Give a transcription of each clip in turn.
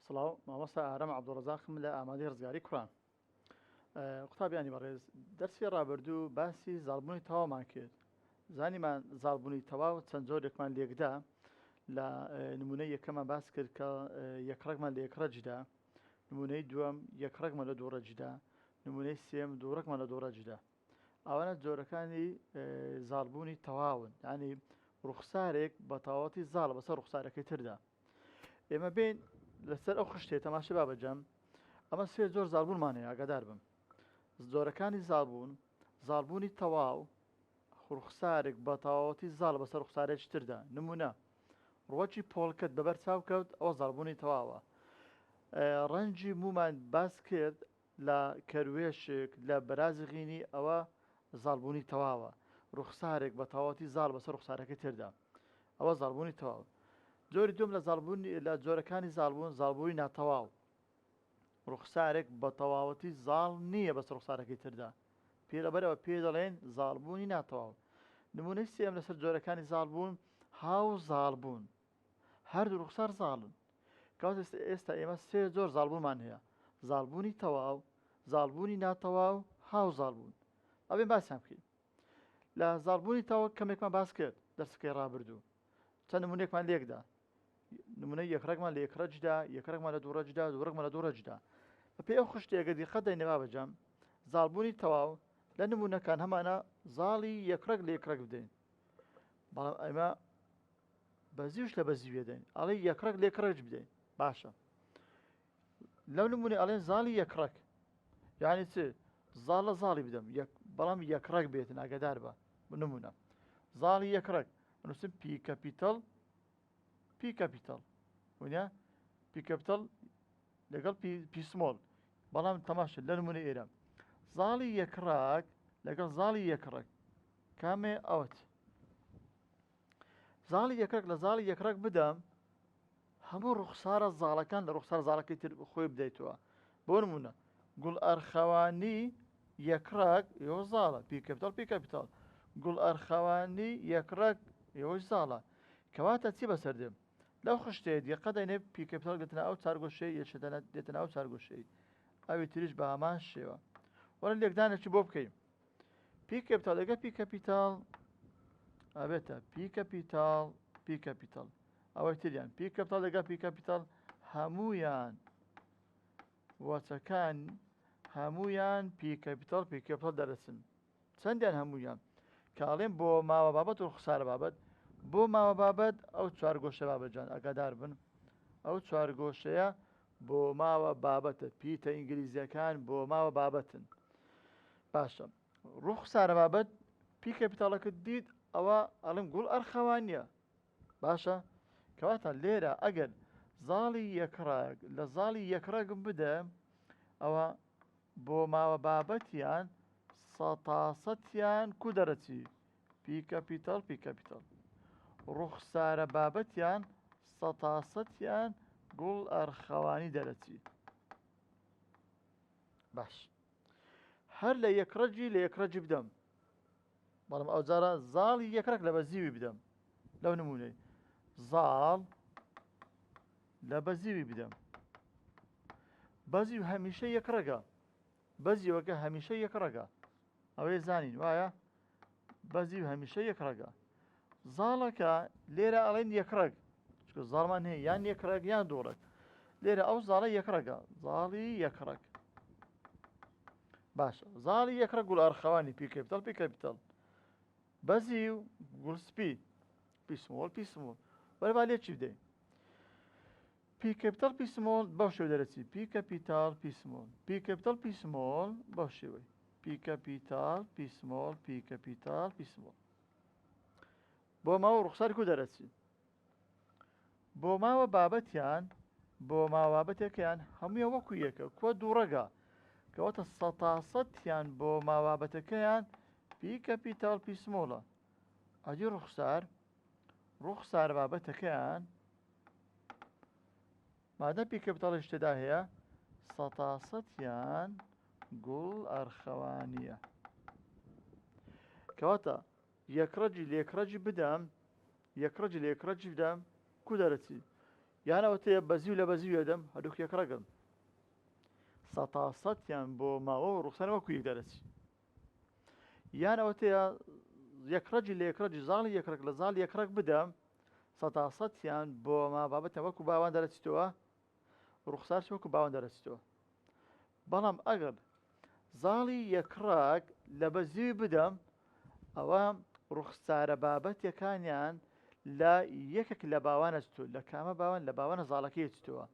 سڵاو مامۆستا ئارەم عەبدوڵڕەزاقم لە ئامادەی ڕزگاری کوڕان. قوتابیانی بەڕێز دەرسی ڕابردوو باسی زاڵبوونی تەواومان کرد. زانیمان زاڵبوونی تەواو چەند جۆرێکمان لێکدا. لە نمونەی یەکەمان باس کرد کە یەکڕەکمان لە یەکڕەجدا، نمونەی دووەم یەکڕەکمان لە دووڕەجدا، نمونەی سێم دووڕەکمان لە دووڕەجدا. ئەوانە جۆرەکانی زاڵبوونی تەواون، یعنی ڕوخسارێک بە تەواوەتی زاڵ بەسەر ڕوخسارەکەی تردا. ئێمە بین لەسەر ئەو خشتێ تەماشا بابەجەم. ئەمە سێ جۆر زاڵبوونمان هەیە، ئاگادار بم. جۆرەکانی زاڵبوون: زاڵبوونی تەواو، ڕوخسارێک بە تەواوەتی زاڵ بەسەر ڕوخسارێکی تردا. نمونە ڕوەکی پۆڵکەت بەبەر چاو کەوت، ئەوە زاڵبوونی تەواوە. ڕەنجی مومان باس کرد لە کەروێشک لە بەرازی غینی، ئەوە زاڵبوونی تەواوە. ڕوخسارێک بە تەواوەتی زاڵ بەسەر ڕوخسارەکەی تردا، ئەوە زاڵبوونی تەواو. جۆری دوم لە جۆرەکانی زاڵبوون: زاڵبوونی ناتەواو، ڕوخسارێک بە تەواوەتی زاڵ نییە بەسەر ڕوخسارەکەی تردا، پێلەبەرەوە پێ دەڵێن زاڵبوونی ناتەواو. نمونەی سێم لەسەر جۆرەکانی زاڵبوون: هاو زاڵبوون، هەردوو ڕوخسار زاڵن. کەواتە ئێستا ئێمە سێ جۆر زاڵبوونمان هەیە: زاڵبوونی تەواو، زاڵبوونی ناتەواو، هاو زاڵبوون. ئەوێ باسییان بکەین. لە زاڵبوونی تەواو کەمێکمان باس کرد دەرسەکەی ڕابردوو، چەند نمونێکمان لێکدا. نمونەی یەکڕەکمان لە یەکڕەجدا، یەکڕەکمان لە دووڕەجدا، دووڕەکمان لە دووڕەجدا. بەپێی ئەو خشتێکە دیقەت دەینێ بابەجەم، زاڵبوونی تەواو لە نمونەکان هەمانە زاڵی یەکڕەک لە یەکڕەک بدەین، بەڵام ئێمە بەزیوش لە بەزیوێ دەین، ئەڵێ یەکڕەک لە یەکڕەک بدەین. باشە، لەو نمونێ ئەڵێن زاڵی یەکڕەک، یعنی چ؟ زاڵ لە زاڵی بدەم، بەڵام یەکڕەک بێتن. ئاگادار بە نمونە زاڵی یەکڕەک نووسم پی کەپیتەڵ، پی کەپیتەڵ، وانە پی کەپیتەڵ لەگەڵ پی سمۆڵ. بەڵام تەماشا لە نمونە ئێرە زاڵی یەکڕەک لەگەڵ زاڵی یەکڕەک کامێ ئەوت؟ زاڵی یەکڕەک لە زاڵی یەکڕەک بدەم، هەموو ڕوخسارە زاڵەکان لە ڕوخسار زاڵەکەی تر خۆی بدەیتەوە. بۆ نمونە گوڵ ئەرخەوانی یەکڕەک ئێوە زاڵە، پی کەپیتەڵ پی کەپیتەڵ. گوڵ ئەرخەوانی یەکڕەک ئێوەش زاڵە. کەواتە چی بەسەردێم؟ لەو خشتەیە دیقەت دەینێ پی کەپیتەڵ دێتنە ئەو چارگۆشەی، یەکێتە دێتنە ئەو چارگۆشەی، ئەوی تریش بە هەمان شێوە. وەرە لێکدانێکی بۆ بکەین. پی کەپیتەڵ لەگە پی کەپیتەڵ ئەبێتە پی کەپیتەڵ پی کەپیتەڵ، ئەوەی تریان پی کەپیتەڵ لەگە پی کەپیتەڵ هەموویان وەچەکان هەموویان پی کەپیتەڵ پی کەپیتەڵ دەرەچن. چەندیان هەموویان کاڵێن بۆ ماوە بابەت و ڕوخسارە بابەت. بۆ ماوە بابەت ئەو چوارگۆشە بابەتجان، ئاگادار بن، ئەو چوارگۆشەیە بۆ ماوە بابەتە، پیتە ئینگلیزیەکان بۆ ماوە بابەتن. باشە، ڕوخسارە بابەت پی کەپیتەڵەکەت دیت، ئەوە ئەڵێم گوڵ ئەرخەوانیە. باشە، کەواتە لێرە ئەگەر زاڵی یەکڕەک لە زاڵی یەکڕەکم بدە، ئەوە بۆ ماوە بابەتیان سەتاسەتیان کو دەرەچی؟ پی کەپیتەڵ پی کەپیتەڵ. ڕوخسارە بابەتیان سەتاسەتیان گوڵ ئەرخەوانی دەرەچی. باش، هەر لە یەکڕەجی لە یەکڕەجی بدەم، بەڵام ئەو جارە زاڵی یەکڕەک لە بەزیوی بدەم. لەو نمونەی زاڵ لە بەزیوی بدەم. بەزیو هەمیشە یەکڕەکە، بەزیوەکە هەمیشە یەکڕەکە، ئەوەی زانین وایە؟ بەزیو هەمیشە یەکڕەکە. زاڵەکە لێرە ئەڵێن یەکڕەک، چکە زاڵمان هەیە یان یەکڕەک یان دووڕەک. لێرە ئەو زاڵە یەکڕەکە، زاڵی یەکڕەک. باشە، زاڵی یەکڕەک گوڵ ئەرخەوانی پی کەپیتەڵ پی کەپیتەڵ. بەزیو گوڵ سپی، پی سمۆڵ پی سمۆڵ. وەرە با لێ چی بدەین؟ پی کەپیتەڵ پی سمۆڵ بەو شێوە دەرەچی، پی کەپیتەڵ پی سمۆڵ، پی کەپیتەڵ پی سمۆڵ بەو شێوەی، پی کەپیتەڵ پی سمۆڵ پی کەپیتەڵ پی سمۆڵ. بۆ ماوە ڕوخساری کو دەرەچی؟ بۆ ماوە بابەتیان، بۆ ماوە بابەتێکیان هەموویان وەکو یەکە، کووە دووڕەگە، کەواتە سەتاسەتیان بۆ ماوە بابەتەکەیان پی کەپیتەڵ پی سمۆڵە. ئەدی ڕوخسار بابەتەکەیان مادەم پی کەپیتەڵیش تێدا هەیە، سەتاسەتیان گوڵ ئەرخەوانیە. کەواتە یەکڕەجی لە یەکڕەجی بدەم، یەکڕەجی لە یەکڕەجی بدەم کو دەرەچی؟ یانەوە تێ بەزی و لە بەزی وێدەم هەردووک یەک ڕەگەم سەتاسەدیان بۆ ماوە و ڕوخسار وەکو یەک دەرەچی یانەوە تەیە یەکڕەجی لە یەکڕەجی زاڵی یەکڕەک لە زاڵ یەکڕەک بدەم سەتاسەدیان بۆ ما بابەتە وەکو باوان دەرەچیتەوە ڕوخسار وەکو باوان دەرەچیتەوە بەڵام ئەگەر زاڵی یەکڕەک لە بەزیوی بدەم ئەوە ڕوخسارە بابەتەکانیان لە یەکێک لە باوانە چتۆ لە کامە باوان لە باوانە زاڵەکەی چتەوە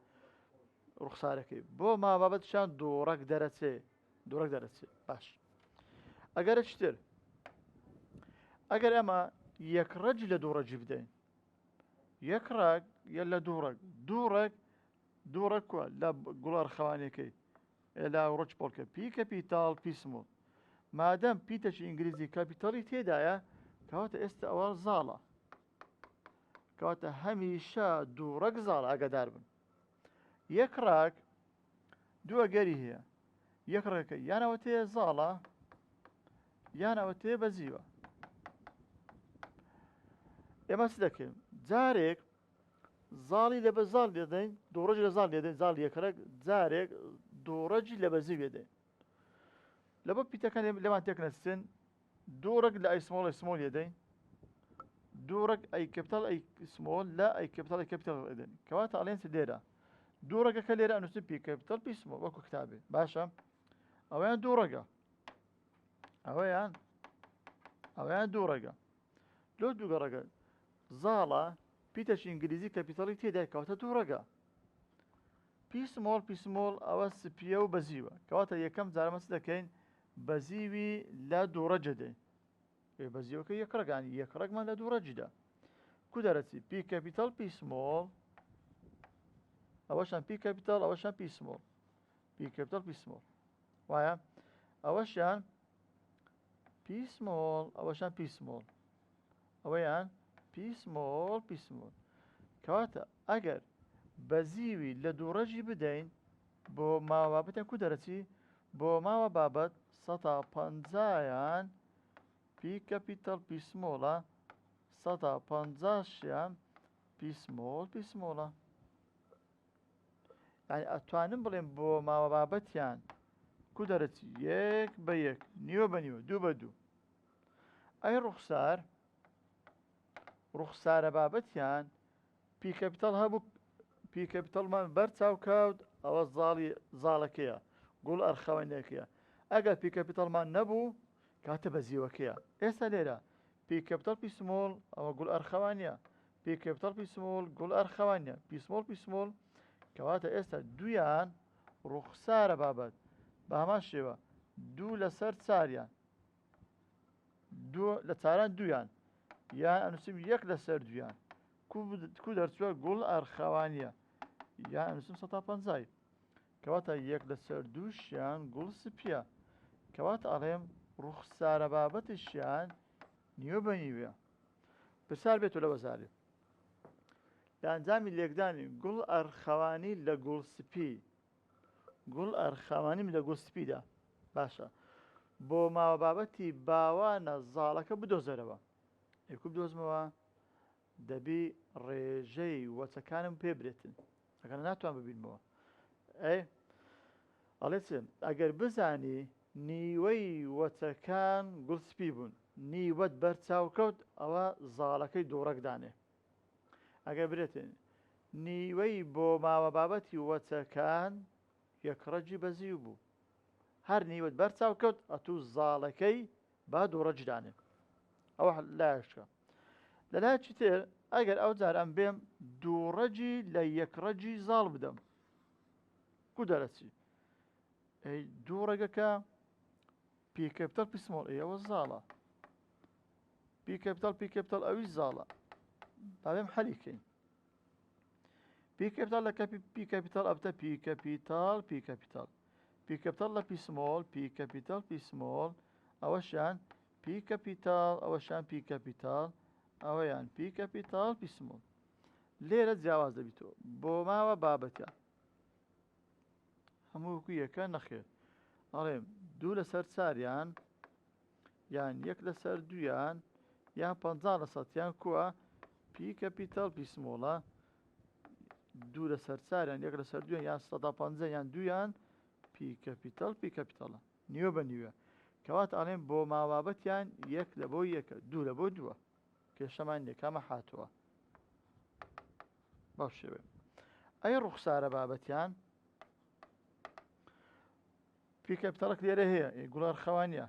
ڕوخسارەکەی بۆ ما بابەتشان دووڕەک دەرەچێ باش ئەگەرە چتر ئەگەر ئەمە یەکڕەجی لە دووڕەجی بدەین یەکڕەک یە لە دووڕەک کووە لە گوڵار خەوانەکەی لە ڕۆچ پۆڵکە پی کەپیتاڵ پی سمۆڵ مادەم پیتەشی ئینگلیزی کاپیتاڵی تێدایە کەواتە ئێستا ئەوە زاڵە کەواتە هەمیشە دووڕەک زاڵە ئاگادار بن یەکڕەک دووە گەری هەیە یەکڕەکە یانەوە تێ زاڵە یانەوە تێ بەزیوە ئێمە چ دەکەین جارێک زاڵی لە بە زاڵ لێدەین دووڕەجی لە زاڵ لێدەین زاڵ یەکڕەک جارێک دووڕەجی لە بەزی لێدەین لەبە پیتەکان لێمان تێک نەچن دووڕەک لە ئەی سمۆڵ لێدەین دووڕەک ئەی کەپیتاڵ ئەی سمۆڵ لە ئەی کەپیتاڵ ئەی کەپیتاڵ لێدەین کەواتە ئەڵێن چ لێرە دووڕەکەکە لێرە ئەنووسن پی کەپیتاڵ پی سمۆڵ وەکو کتابێ باشە ئەوەیان دووڕەکە ئەوەیان دووڕەکە لۆ دووگەڕەکە زاڵە پیتەشی ئینگلیزی کەپیتاڵی تێدای کەواتە دووڕەکە پی سمۆڵ ئەوە سپیە و بەزیوە کەواتە یەکەم جارمە چ دەکەین بەزیوی لە دووڕەجە دەین بەزیوەکە یەکڕەکانی یەکڕەکمان لە دووڕەجیدا کو دەرەچی پی کەپیتاڵ پی سمۆڵ ئەوەشان پی کەپیتاڵ ئەوەشان پی سمۆڵ پی کەپیتاڵ پی سمۆڵ وایە ئەوەشیان پی سمۆڵ ئەوەشان پی سمۆڵ ئەوەیان پی سمۆڵ کەواتە ئەگەر بەزیوی لە دووڕەجی بدەین بۆ ماوە بابەتیان کو دەرەچی بۆ ماوە بابەت 150یان پی کەپیتاڵ پی سمۆڵە 150یان پی سمۆڵە یعنی ئەتوانم بڵێم بۆ ماوە بابەتیان کو دەرەچی یەک بە یەک نیوە بە نیوە دوو بە دوو ئەی ڕوخسارە بابەتیان پی کەپیتاڵ هەبوو پی کەپیتاڵمان بەر چاوکەوت ئەوە زاڵەکەیە گوڵ ئەرخەوەنەکەیە ئەگەر پی کەپیتاڵمان نەبوو کاتە بەزیوەکەیە ئێستا لێرە پی کەپیتاڵ پی سمۆڵ ئەوە گوڵ ئەرخەوانیە پی کەپیتاڵ پی سمۆڵ گوڵ ئەرخەوانیە پی سمۆڵ کەواتە ئێستا دویان ڕوخسارە بابەت بە هەمان شێوە دوو لەسەر چاریان دوو لە چاران دویان یان ئەنووسم یەک لەسەر دویان کو دەرچووە گوڵ ئەرخەوانیە یان ئەنووسم 150 کەواتە یەک لەسەر دووشیان گوڵ سپیە کەواتە ئەڵێم ڕوخسارە بابەتشیان نیوە بە نیوەیە پرسیار بێتەوە لە بەزارێ لە ئەنجامی لێکدانی گوڵ ئەرخەوانی لە گوڵ سپی گوڵ ئەرخەوانیم لە گوڵ سپیدا باشە بۆ ماوە بابەتی باوانە زاڵەکە بدۆزەرەوە ئێکو بدۆزمەوە دەبی ڕێژەی وەچەکانم پێ برێتن ئەگەر ناتوان ببینمەوە ئەڵێ چ ئەگەر بزانی نیوەی وەچەکان گوڵسپی بوون نیوەت بەرچاوکەوت ئەوە زاڵەکەی دووڕەکدانێ ئەگەر برێتن نیوەی بۆ ماوە بابەتی وەچەکان یەکڕەجی بەزیو بوو هەر نیوەت بەرچاوکەوت ئەتوو زاڵەکەی با دووڕەجدانێ ئەوە لایەشکە لە لایەکی تر ئەگەر ئەو جار ئەم بێم دووڕەجی لە یەکڕەجی زاڵ بدەم کو دەرەچی دووڕەگەکە پی کەپیتاڵ پی سمۆڵ ئەوە زاڵە پی کەپیتاڵ ئەوی زاڵە با بێم حەلیکەین پی کەپیتاڵ لە پی کەپیتاڵ ئەبتە پی کەپیتاڵ پی کەپیتاڵ لە پی کەپیتاڵ پی سمۆڵ ئەوەشیان پی کەپیتاڵ ئەوەشان پی کەپیتاڵ ئەوەیان پی کەپیتاڵ پی سمۆڵ لێرە جیاواز دەبیتەوە بۆ ماوە بابەتە هەمووکو یەکە نەخێر ئەڵێم دوو لەسەر چاریان یان یەک لەسەر دویان یان 50 لە سەدیان کووە پی کەپیتاڵ پی سمۆڵە دوو لەسەر چاریان یەک لەسەر دوێن یان 150 یان دویان پی کەپیتەڵ پی کەپیتەڵە نیوە بە نیوە کەواتە ئەڵێن بۆ ماوابەتیان یەک لە بۆ یەکە دوو لە بۆ دووە کێشەمان یەکەمە هاتووە باو شێوێ ئەی ڕوخسارە بابەتیان پی کەپیتەڵک لێرە هەیە گوڵار خەوانیە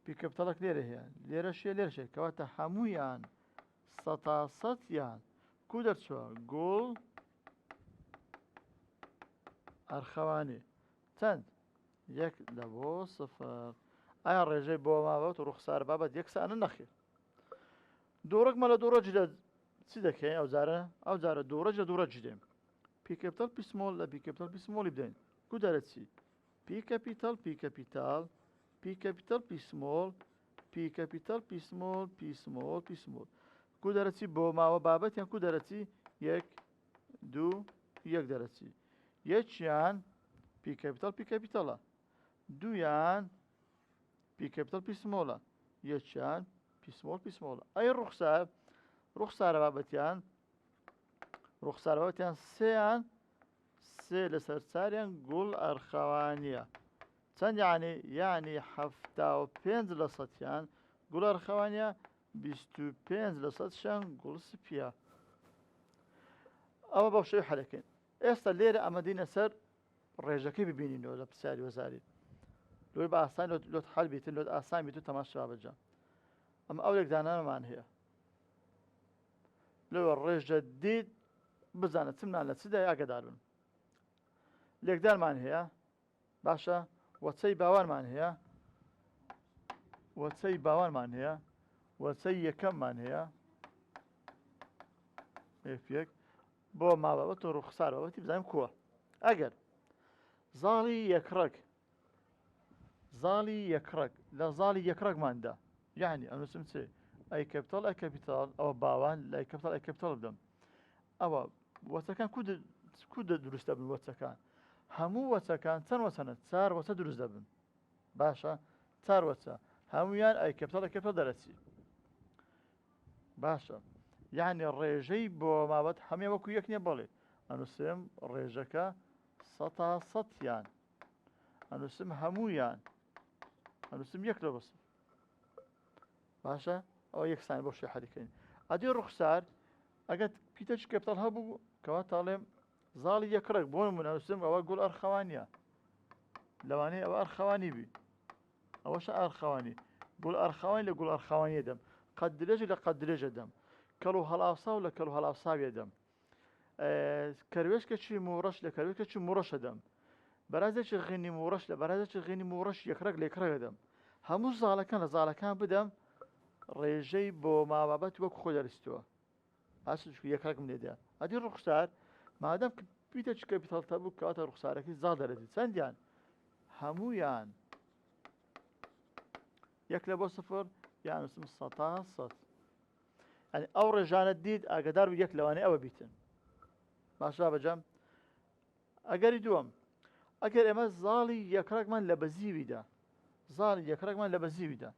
پی کەپیتەڵک لێرە هەیە لێرە شێ لێرەشێ کەواتە هەموویان سەتاسەدیان کو دەرچووە گوڵ ئەرخەوانی چەند یەک لە بۆ سفر ئایا ڕێژەی بۆ ماوەت و ڕوخسار بابەت یەکسانە نەخێر دووڕێکمە لە دووڕە جدە چی دەکەین ئەو جارە دووڕەج لە دووڕە جدێم پی کەپیتەڵ پی سمۆڵ لە پی کەپیتەڵ پی سمۆڵی بدەین کو دەرەچی پی کەپیتەڵ پی کەپیتاڵ پی کەپیتەڵ پی سمۆڵ پی کەپیتەڵ پی سمۆڵ پی سمۆڵ پی سمۆڵ کو دەرەچی بۆ ماوە بابەتیان کو دەرەچی یەک دوو یەک دەرەچی یەکیان پی کەپیتەڵ پی کەپیتەڵە دوویان پی کەپیتەڵ پی سمۆڵە یەکیان پی سمۆڵ پی سمۆڵە ئەی ڕوخسارە بابەتیان سێیان سێ لەسەر چاریان گوڵ ئەرخەوانیە چەند یعنی 75 لە سەدیان گوڵ ئەرخەوانیە 25 لە سەدشیان گوڵ سپیە ئەوە بەو شێوەیە حەلەکەین ئێستا لێرە ئەمە دینە سەر ڕێژەکەی ببینینەوە لە پرسیاری وەزاری لۆی بە ئاسان لۆت حەل بیتن لۆت ئاسان بیت و تەماشا بەجا ئەمە ئەو لێکدانانەمان هەیە لەوە ڕێژە دیت بزانە چمنان لە چدا ئاگادار بن لێکدارمان هەیە باشە وەچەی باوانمان هەیە وەچەی یەکەممان هەیە F1 بۆ ماوەبەت و ڕوخسار بابەتی بزانیم کووە ئەگەر زاڵی یەکڕەک لە زاڵی یەکڕەکماندا یعنی ئەنووسم چێ ئەی کەپیتەڵ ئەی کەپیتەڵ ئەوە باوان لە ئەی کەپیتەڵ ئەی کەپیتەڵ بدەم ئەوە وەچەکان کو دروست دەبن وەچەکان هەموو وەچەکان چەند وەچەنە 4 وەچە دروست دەبن باشە 4 وەچە هەمویان ئەی کەپیتەڵ ئەی کەپیتەڵ دەرەچی باشە یعنی ڕێژەی بۆ ماوەت هەمێ وەکو یەک نییە بەڵێ ئەنووسم ڕێژەکە سەتاسەدیان ئەنووسم هەموویان ئەنووسم یەک لە بەسم باشە ئەوە یەکسان بۆ شێ حەلیکەین ئەدی ڕوخسار ئەگەر پیتەچ کەپیتەڵ هەبوو کەواتەڵێم زاڵی یەکڕێک بۆ نمونە ئەنووسم ئەوە گوڵ ئەرخەوانیە لەوانەیە ئەوە ئەرخەوانی بی ئەوەشە ئەرخەوانی گوڵ ئەرخەوانی لە گوڵ ئەرخەوانیە دەم قەت درێژی لە قەت درێژە دەم کەڵ و هەڵاوسا و لە کەڵ و هەڵاوساویە دەم کەروێشکەچی موڕەش لە کەروێشکەچی موڕەشە دەم بەرازێکی غێنی موڕەش لە بەرازێکی غێنی موڕەش یەکڕێک لە یەکڕێکە دەم هەموو زاڵەکان لە زاڵەکان بدەم ڕێژەی بۆ ماوەبەت وەکو خۆ دەرستووە یەکڕێکم لێدا ئەدی ڕوخسار مادەم پیتەچ کەپیتەڵ هەبوو کەواتە ڕوخسارەکەی زاڵ دەرەچێت چەندیان هەموویان یەک لە بۆ سفر یان نووسم سەتاسەد ئەنی ئەو ڕێژانە دیت ئاگادار و یەک لەوانەیە ئەوە بیتن باشا بەجەم ئەگەری دووەم ئەگەر ئێمە زاڵی یەکڕێکمان لە بەزیویدا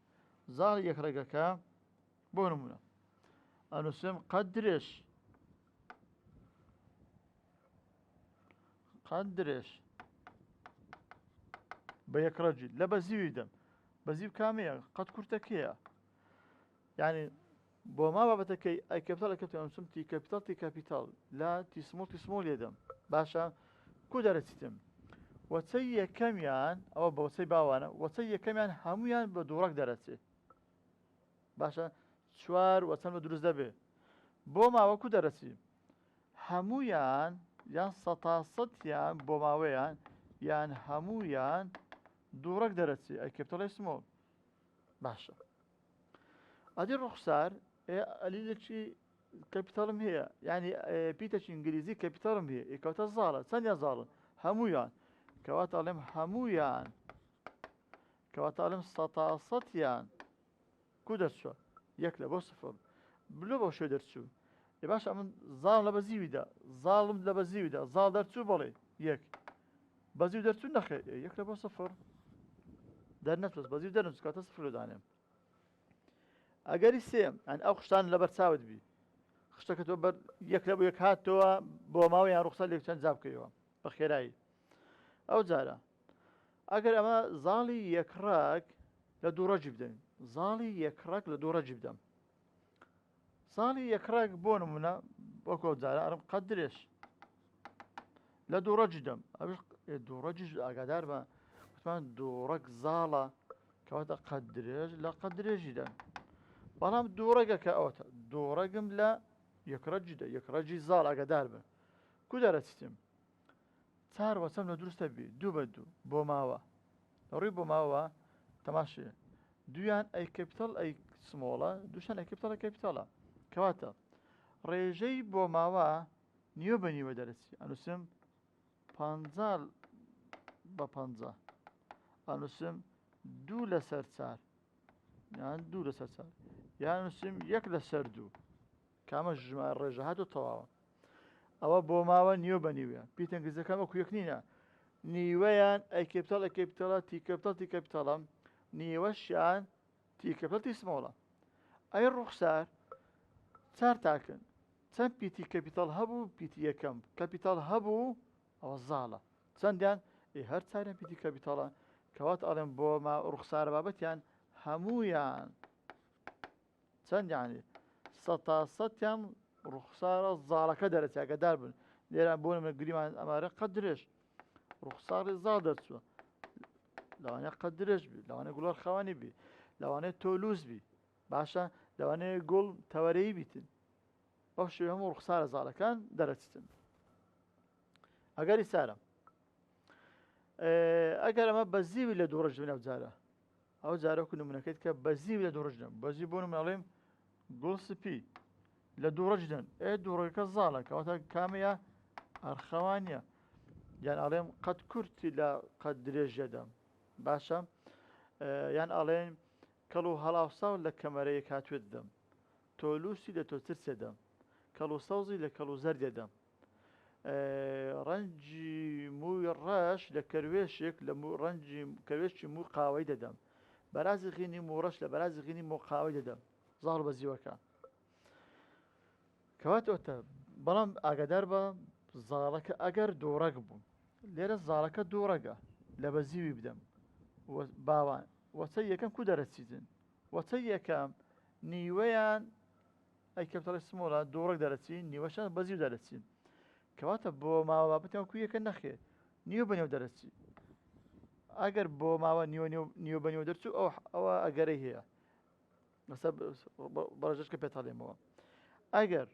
زاڵی یەکڕێگەکە بۆ نمونە ئەنووسم قەت درێژ بە یەکڕەجی لە بەزیوی دەم بەزیو کامەیە قەت کورتەکەیە یعنی بۆ ما بابەتەکەی ئەی کەپیتەڵ ئەنووسم تی کەپیتەڵ لا تی سمۆڵ لێدەم باشە کو دەرەچیتم وەچەی یەکەمیان ئەوە بە وەچەی باوانە وەچەی یەکەمیان هەمویان بە دووڕەک دەرەچێت باشە 4 وەچەند بە دروست دەبێ بۆ ماوە کو دەرەچی هەمویان یان سەتاسەدیان بۆ ماوەیان یان هەمویان دووڕەک دەرەچی ئەی کەپیتەڵی سمۆڵ باشە ئەدی ڕوخسار ئەلیلێکی کەپیتەڵم هەیە یعنی پیتەکی ئینگلیزی کەپیتەڵم هەیە ئێکەوتە زاڵە چەندیان زاڵن هەمویان کەواتەڵێم هەمویان کەواتەڵێم سەتاسەدیان کو دەرچووە یەک لە بۆ سفر بلو بەو شوێ دەرچوو باش من زاڵ لە بەزیویدا زاڵم لە بەزیویدا زاڵ دەرچوو بەڵێ یەک بەزیو دەرچوو نەخێ یەک لە بۆ سفر دەرنەچووست بەزیو دەرنچوو کاتە سفر دانێم ئەگەری سێم ئەو خشتان لەبەر چاوت بی خشتەکە تۆ بەر یەک لە بۆ یەک هاتەوە بۆ ماوەی یان ڕوخسار لێک چەند جابکەوە بە خێرایی ئەو جارە ئەگەر ئەمە زاڵی یەکڕەک لە دوو ڕەجی بدەین زاڵی یەکڕەک لە دوو ڕەجی بدەم زاڵی یەکڕەک بۆ نمونە وەکو جارە ئەرم قەت درێژ لە دوو ڕەجی دەم ئەوش دوو ڕەجیش ئاگادار بە وتمان دوو ڕەک زاڵە کەواتە قەت درێژ لە قەت درێژی دەن بەڵام دوو ڕەگەکە ئەوەتە دوو ڕەگم لە یەکڕەجی دە یەکڕەجی زاڵ ئاگادار بن کو دەرەچیتم چار وەچەم لە دروستە بی دوو بە دوو بۆ ماوە ڕووی بۆ ماوە تەماشێ دویان ئەی کەپیتەڵ ئەی سمۆڵە دووشان ئەی کەپیتەڵە کەپیتەڵە کەواتە ڕێژەی بۆ ماوە نیوە بە نیوە دەرەچی ئەنووسم 50 بە 50 ئەنووسم 2 لەسەر 4 یان 2 لەسەر 4 یان نووسم 1 لەسەر 2 کامە ژمارە ڕێژە هاتۆ تەواوە ئەوە بۆ ماوە نیوە بە نیوە پیتەنگزەکەم وەکو یەک نینە نیوەیان ئەی کەپیتەڵ ئەی کەپیتەڵە تی کەپیتەڵ تی کەپیتەڵە نیوەشیان تی کەپیتەڵ تی سمۆڵە ئەی ڕوخسار چار تاکن چەند پیتی کەپیتەڵ هەبوو پیتی یەکەم کەپیتەڵ هەبوو ئەوە زاڵە چەندیان هەر چاریان پیتی کەپیتەڵە کەوات ئەڵێن بۆ ما ڕوخسارە بابەتیان هەموویان چەند یانی 100 ڕوخسارە زاڵەکە دەرەچێت ئاگادار بن لێرە بۆ نمونە گریمان ئەمارە قەت درێژ ڕوخساری زاڵ دەرچووە لەوانەیە قەت درێژ بی لەوانەیە گوڵار خاوەنی بی لەوانەیە تۆلووز بی باشە لەوانەیە گوڵ تەوەرەیی بیتن بەو شێوەیە هەموو ڕوخسارە زاڵەکان دەرەچێتن ئەگەری سارە ئەگەر ئەمە بەزیوی لە دوو ڕەش بنە جارە ئەو جارەکو نمونەکەیت کە بەزیوی لە دوو ڕەش دەم بەزی بۆ نمونەڵێم گوڵ سپی لە دوو ڕەش دەن دوو ڕێگەکە زاڵە کەواتە کامەیە ئەرخەوانیە یان ئەڵێم قەت کورتی لە قەت درێژەدەم باشە یان ئەڵێن کەڵ و هەڵاوساو لە کەمەرەیەک هاتوێت دەم تۆلووسی لە تۆترسێ دەم کەڵ و سەوزی لە کەڵ و زەردێ دەم ڕەنجی مووی ڕەش لە کەروێشێک لە ڕەنجی کەروێشی موو قاوەی دەدەم بەرازی غینی موڕەش لە بەرازی غینی مۆ قاوەی دەدەم زاڵ بەزیوەکە کەواتەوەتە بەڵام ئاگادار بە زاڵەکە ئەگەر دووڕەگ بوو لێرە زاڵەکە دووڕەگە لە بەزیوی بدەم باوان وەچەی یەکەم کو دەرەچیتن وەچەی یەکەم نیوەیان ئەی کەپیتەڵی سمۆڵە دووڕەگ دەرەچین نیوەشان بەزیو دەرەچین کەواتە بۆ ماوە بابەتەوە کو یەکە نەخێ نیوە بەنێو دەرەچی ئەگەر بۆ ماوە نیوە بەنێو دەرچوو ئەوە ئەگەرەی هەیە لەسەر بەڕێژەشکە پێتاڵێمەوە ئەگەر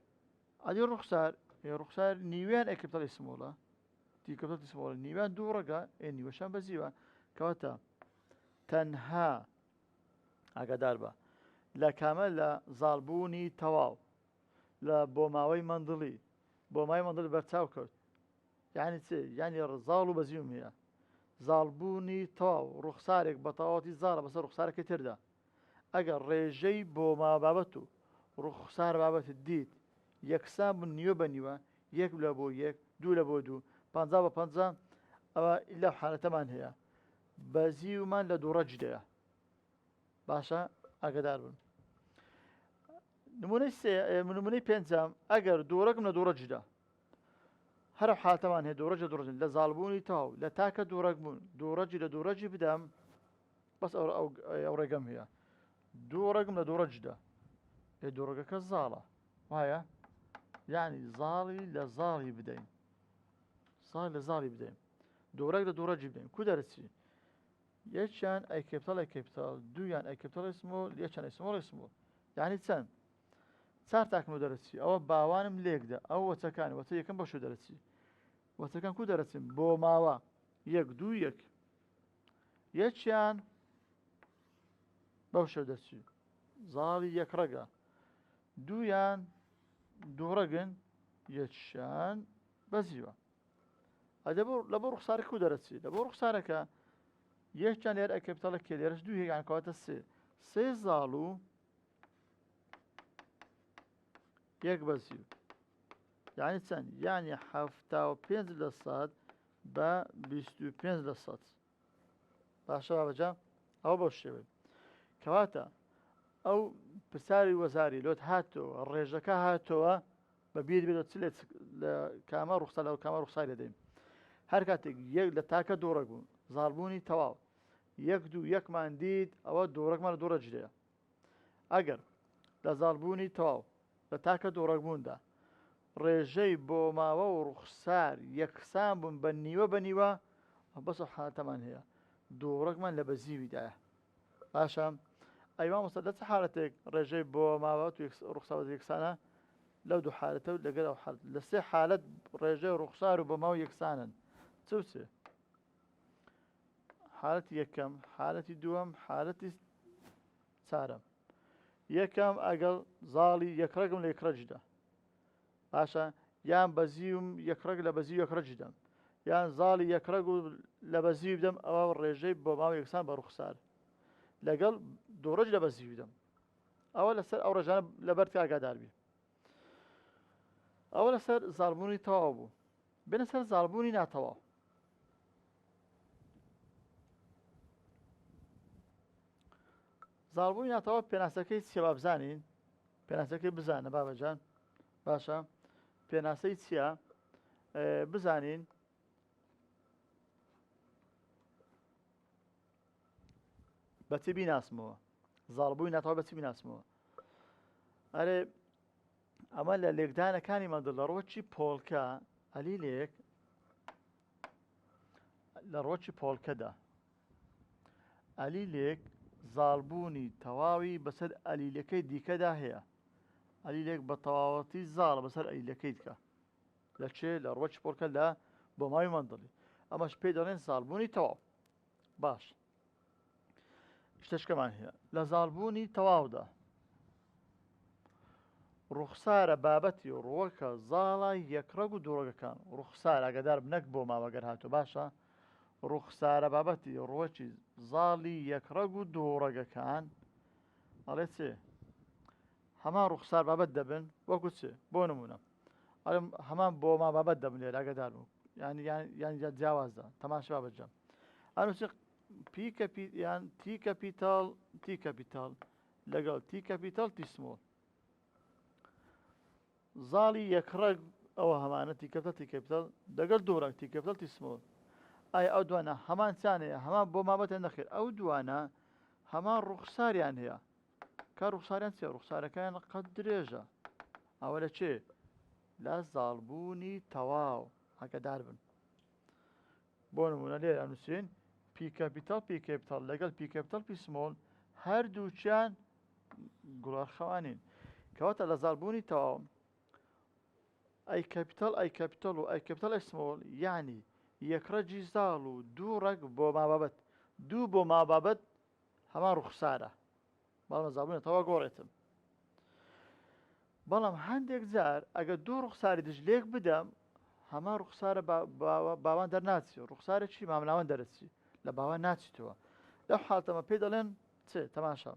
ئەدی ڕوخسار نیویان ئەی کەپیتەڵی سمۆڵە تی کەپیتەڵی سمۆڵە نیویان دووڕەگە نیوەشان بەزیوە کەواتە تەنها ئاگادار بە لە کامە لە زاڵبوونی تەواو لە بۆ ماوەی مەندڵی بۆ مای مەندڵ بەرچاو کەوت یعنی چ یعنی زاڵ و بەزیوم هەیە زاڵبوونی تەواو ڕوخسارێک بە تەواوەتی زاڵە بەسەر ڕوخسارەکەی تردا ئەگەر ڕێژەی بۆ ما بابەت و ڕوخسار بابەتت دیت یەکسان بوون نیوە بە نیوە یەک لە بۆ یەک دوو لە بۆ دوو 50 بە 50 ئەوە لەو حالەتەمان هەیە بەزیومان لە دوو ڕەجدەیە باشە ئاگادار بن نمونەی پێنجام ئەگەر دووڕەکم لە دوو ڕەجدا هەر حالەتەمان هەیە دوو ڕەج دوڕەجن لە زاڵبوونی تەواو لە تاکە دووڕەک بوون دوو ڕەجی لە دوو ڕەجی بدەم بەس ئەو ڕێگەم هەیە دووڕەکم لە دوو ڕەجدا دووڕەکەکە زاڵە وایە یعنی زاڵی لە زاڵی بدەین زاڵ لە زاڵی بدەین دووڕەک لە دوو ڕەجی بدەین کو دەرەچی یەکیان ئەی کەپیتەڵ ئەی کەپیتەڵ دوویان ئەی کەپیتەڵی سمۆڵ یەکیان ئەی سمۆڵی سمۆڵ یعنی چەند چار تاکم دەرەچی ئەوە باوانم لێکدا ئەو وەچەکانی وەچە یەکەم بەشو دەرەچی وەچەکان کو دەرەچین بۆ ماوە یەک دوو یەک یەکیان بەو شێو دەرچی زاڵی یەک ڕەگە دوویان دووڕەگن یەکیان بەزیوە لە بۆ ڕوخسارێک کو دەرەچی لە بۆ ڕوخسارەکە یەکیان لێر ئەی کەپیتەڵە کێ لێرەش دوو هەیە کەواتە سێ زاڵ و یەک بەزیو یعنی چەند یعنی 75% بە 25% باشە بابەجا ئەوە بەو شێوەیە کەواتە ئەو پرساری وەزاری لۆت هاتەوە ڕێژەکە هاتەوە بە بیر بێت چ لە کامە ڕوخسار لەو کامە ڕوخساری لەدەین هەر کاتێک یەک لە تاکە دووڕێک بوو زاڵبوونی تەواو یەک دوو یەکمان دیت ئەوە دووڕێکمان لە دووڕە جلەیە ئەگەر لە زاڵبوونی تەواو لە تاکە دووڕێکبووندا ڕێژەی بۆ ماوە و ڕوخسار یەکسان بوون بە نیوە بە نیوە بەسە حالەتەمان هەیە دووڕێکمان لە بەزیویدایە باشە ئەیوان مستە لە چ حالەتێک ڕێژەی بۆ ماوە و ڕوخسار یەکسانە لەو دوو حالەتە و لەگەڵ ئەو حالەت لە سێ حالەت ڕێژەی ڕوخسار و بە ماوە یەکسانن چ حالەتی یەکەم حالەتی دووەم حالەتی چارەم یەکەم ئەگەڵ زاڵی یەکڕەگم لە یەکڕەجدا باشە یان بەزیوم یەکڕەگ لە بەزی یەکڕەجی دەم یان زاڵی یەکڕەگ و لە بەزیوی بدەم ئەوە ڕێژەی بۆ ماوە یەکسان بە ڕوخسار لەگەڵ دووڕەج لە بەزیوی دەم ئەوە لەسەر ئەو ڕێژانە لەبەر ئاگاداربی ئەوە لەسەر زاڵبوونی تەواو بوو بێنە سەر زاڵبوونی ناتەواو زاڵبوونی ناتەواو پێناسەکەی چییە با بزانین پێناسەکەی بزانە بابەجان باشە پێناسەی چییە بزانین بەچی بیناسمەوە زاڵبووی ناتەواو بەچی بیناسمەوە ئەرێ ئەمە لە لێکدانەکانی مەندڵ لە ڕۆکی پۆڵکە ئەلی لێک لە ڕۆکی پۆڵکەدا ئەلی لێک زاڵبوونی تەواوی بەسەر ئەلیلەکەی دیکەدا هەیە ئەلی لێک بە تەواوەتی زاڵ بەسەر ئەلیلەکەی دیکە لەکوێ لە ڕۆکی پۆڵکە لە بۆ ماوی مەندڵی ئەمەش پێی دەڵێن زاڵبوونی تەواو باش شتێشکەمان هەیە لە زاڵبوونی تەواودا ڕوخسارە بابەتی ڕۆکە زاڵە یەکڕەگ و دووڕەگەکان ڕوخسار ئاگادار نەک بۆ ماوەگەر هاتوو باشە ڕوخسارە بابەتی ڕۆکی زاڵی یەکڕەگ و دووڕەگەکان ئەڵێ چێ هەمان ڕوخسار بابەت دەبن وەکو چێ بۆ نمونە هەمان بۆ ما بابەت دەبن لێرە ئاگادار بوو یان جیاوازدا تەماشا بابەتجەم ئەنووسێ یان تی کەپیتاڵ لەگەڵ تی کەپیتاڵ تی سمۆڵ زاڵی یەکڕەگ ئەوە هەمانە تی کەپیتاڵ لەگەڵ دووڕەگ تی کەپیتاڵ تی سمۆڵ ئایا ئەو دوانە هەمان چانەیە هەمان بۆ مابەتیان نەخێت ئەو دوانە هەمان ڕوخساریان هەیە کە ڕوخساریان چێ ڕوخسارەکەیان قەت درێژە ئەوە لە چێ لە زاڵبوونی تەواو ئاگادار بن بۆ نمونە لێرە ئەنووسین پی کەپیتاڵ لەگەڵ پی کەپیتاڵ پی سمۆڵ هەردووچیان گوڵارخەوانین کەواتە لە زاڵبوونی تەواو ئەی کەپیتاڵ و ئەی کەپیتاڵ ئەی سمۆڵ یعنی یەکڕەجی زاڵ و دووڕەگ بۆ مابەت دوو بۆ مابەت هەمان ڕوخسارە بەڵام زاڵبوونی تەواو گۆڕێتم بەڵام هەندێک جار ئەگە دوو ڕوخساری دژلێک بدەم هەمان ڕوخسارە باوان دەرناچی ڕوخسارێکی مامناوەند دەرەچی لە باوان ناچیتەوە لەو حاڵەتەمە پێی دەڵێن چێ تەماشا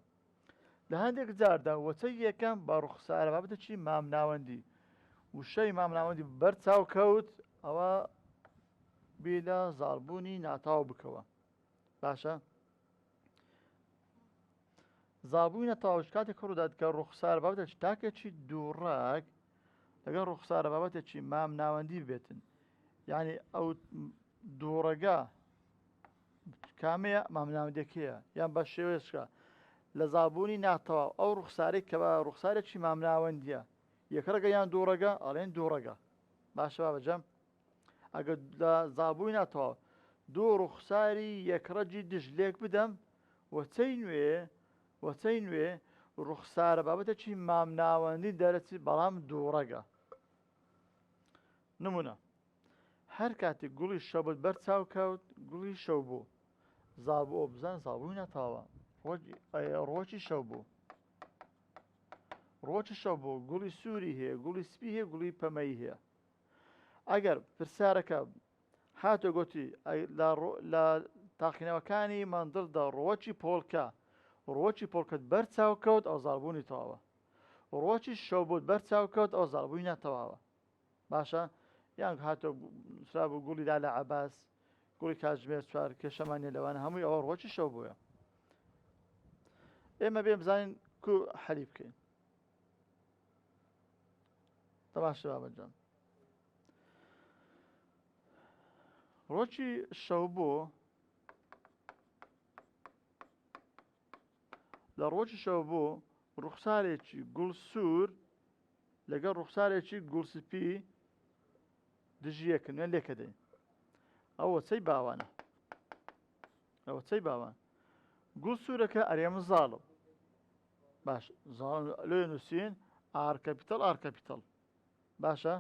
لە هەندێک جاردا وەچەی یەکەم بە ڕوخسارە بابەتێکی مامناوەندی وشەی مامناوەندی بەرچاو کەوت ئەوە بێ لە زاڵبوونی ناتەواو بکەوە باشە زاڵبوونی نەتەواوش کاتێک ڕوودات کە ڕوخسارە بابەتێکی تاکێکی دووڕەگ لەگەڵ ڕوخسارە بابەتێکی مامناوەندی بێتن یعنی ئەو دووڕەگە کامەیە مامناوەندێکەیە یان بە شێوەیەشکە لە زاڵبوونی ناتەواو ئەو ڕوخسارێک کە بە ڕوخسارێکی مامناوەندیە یەکڕەگە یان دووڕەگە ئەڵێن دووڕەگە باشە بابەجەم ئەگەر لە زاڵبوونی ناتەواو دوو ڕوخساری یەکڕەجی دژلێک بدەم وەچەی نوێ ڕوخسارە بابەتێکی مامناوەندی دەرەچی بەڵام دووڕەگە نمونە هەر کاتێک گوڵی شەوت بەرچاو کەوت گوڵی شەو بوو زاڵبوو بزان زاڵبوونی ناتەواوە ڕۆکی شەو بوو گوڵی سووری هەیە گوڵی سپی هەیە گوڵی پەمەی هەیە ئەگەر پرسیارەکە هاتۆ گوتی لە تاقینەوەکانی مەندڵدا ڕۆکی پۆڵکەت بەرچاو کەوت ئەو زاڵبوونی تەواوە ڕۆکی شەو بووت بەرچاو کەوت ئەو زاڵبوونی ناتەواوە باشە یان هاتۆ سرا بوو گوڵی لا لە عەباس گوڵی کاتژمێر چوار کێشەمانیە لەوانە هەمووی ئەوە ڕۆکی شەو بووە ئێمە بێ بزانین کو حەلی بکەین تەماشا بابەتجان ڕۆکی شەو بوو لە ڕۆکی شەو بوو ڕوخسارێکی گوڵ سوور لەگەڵ ڕوخسارێکی گوڵ سپی دژی یەکن وێن لێکە دەین ئەوە چەی باوانە ئەوە چەی باوان گوڵ سوورەکە ئەرێمە زاڵم باش زاڵم لێ نووسین ئار کەپیتەڵ ئار کەپیتەڵ باشە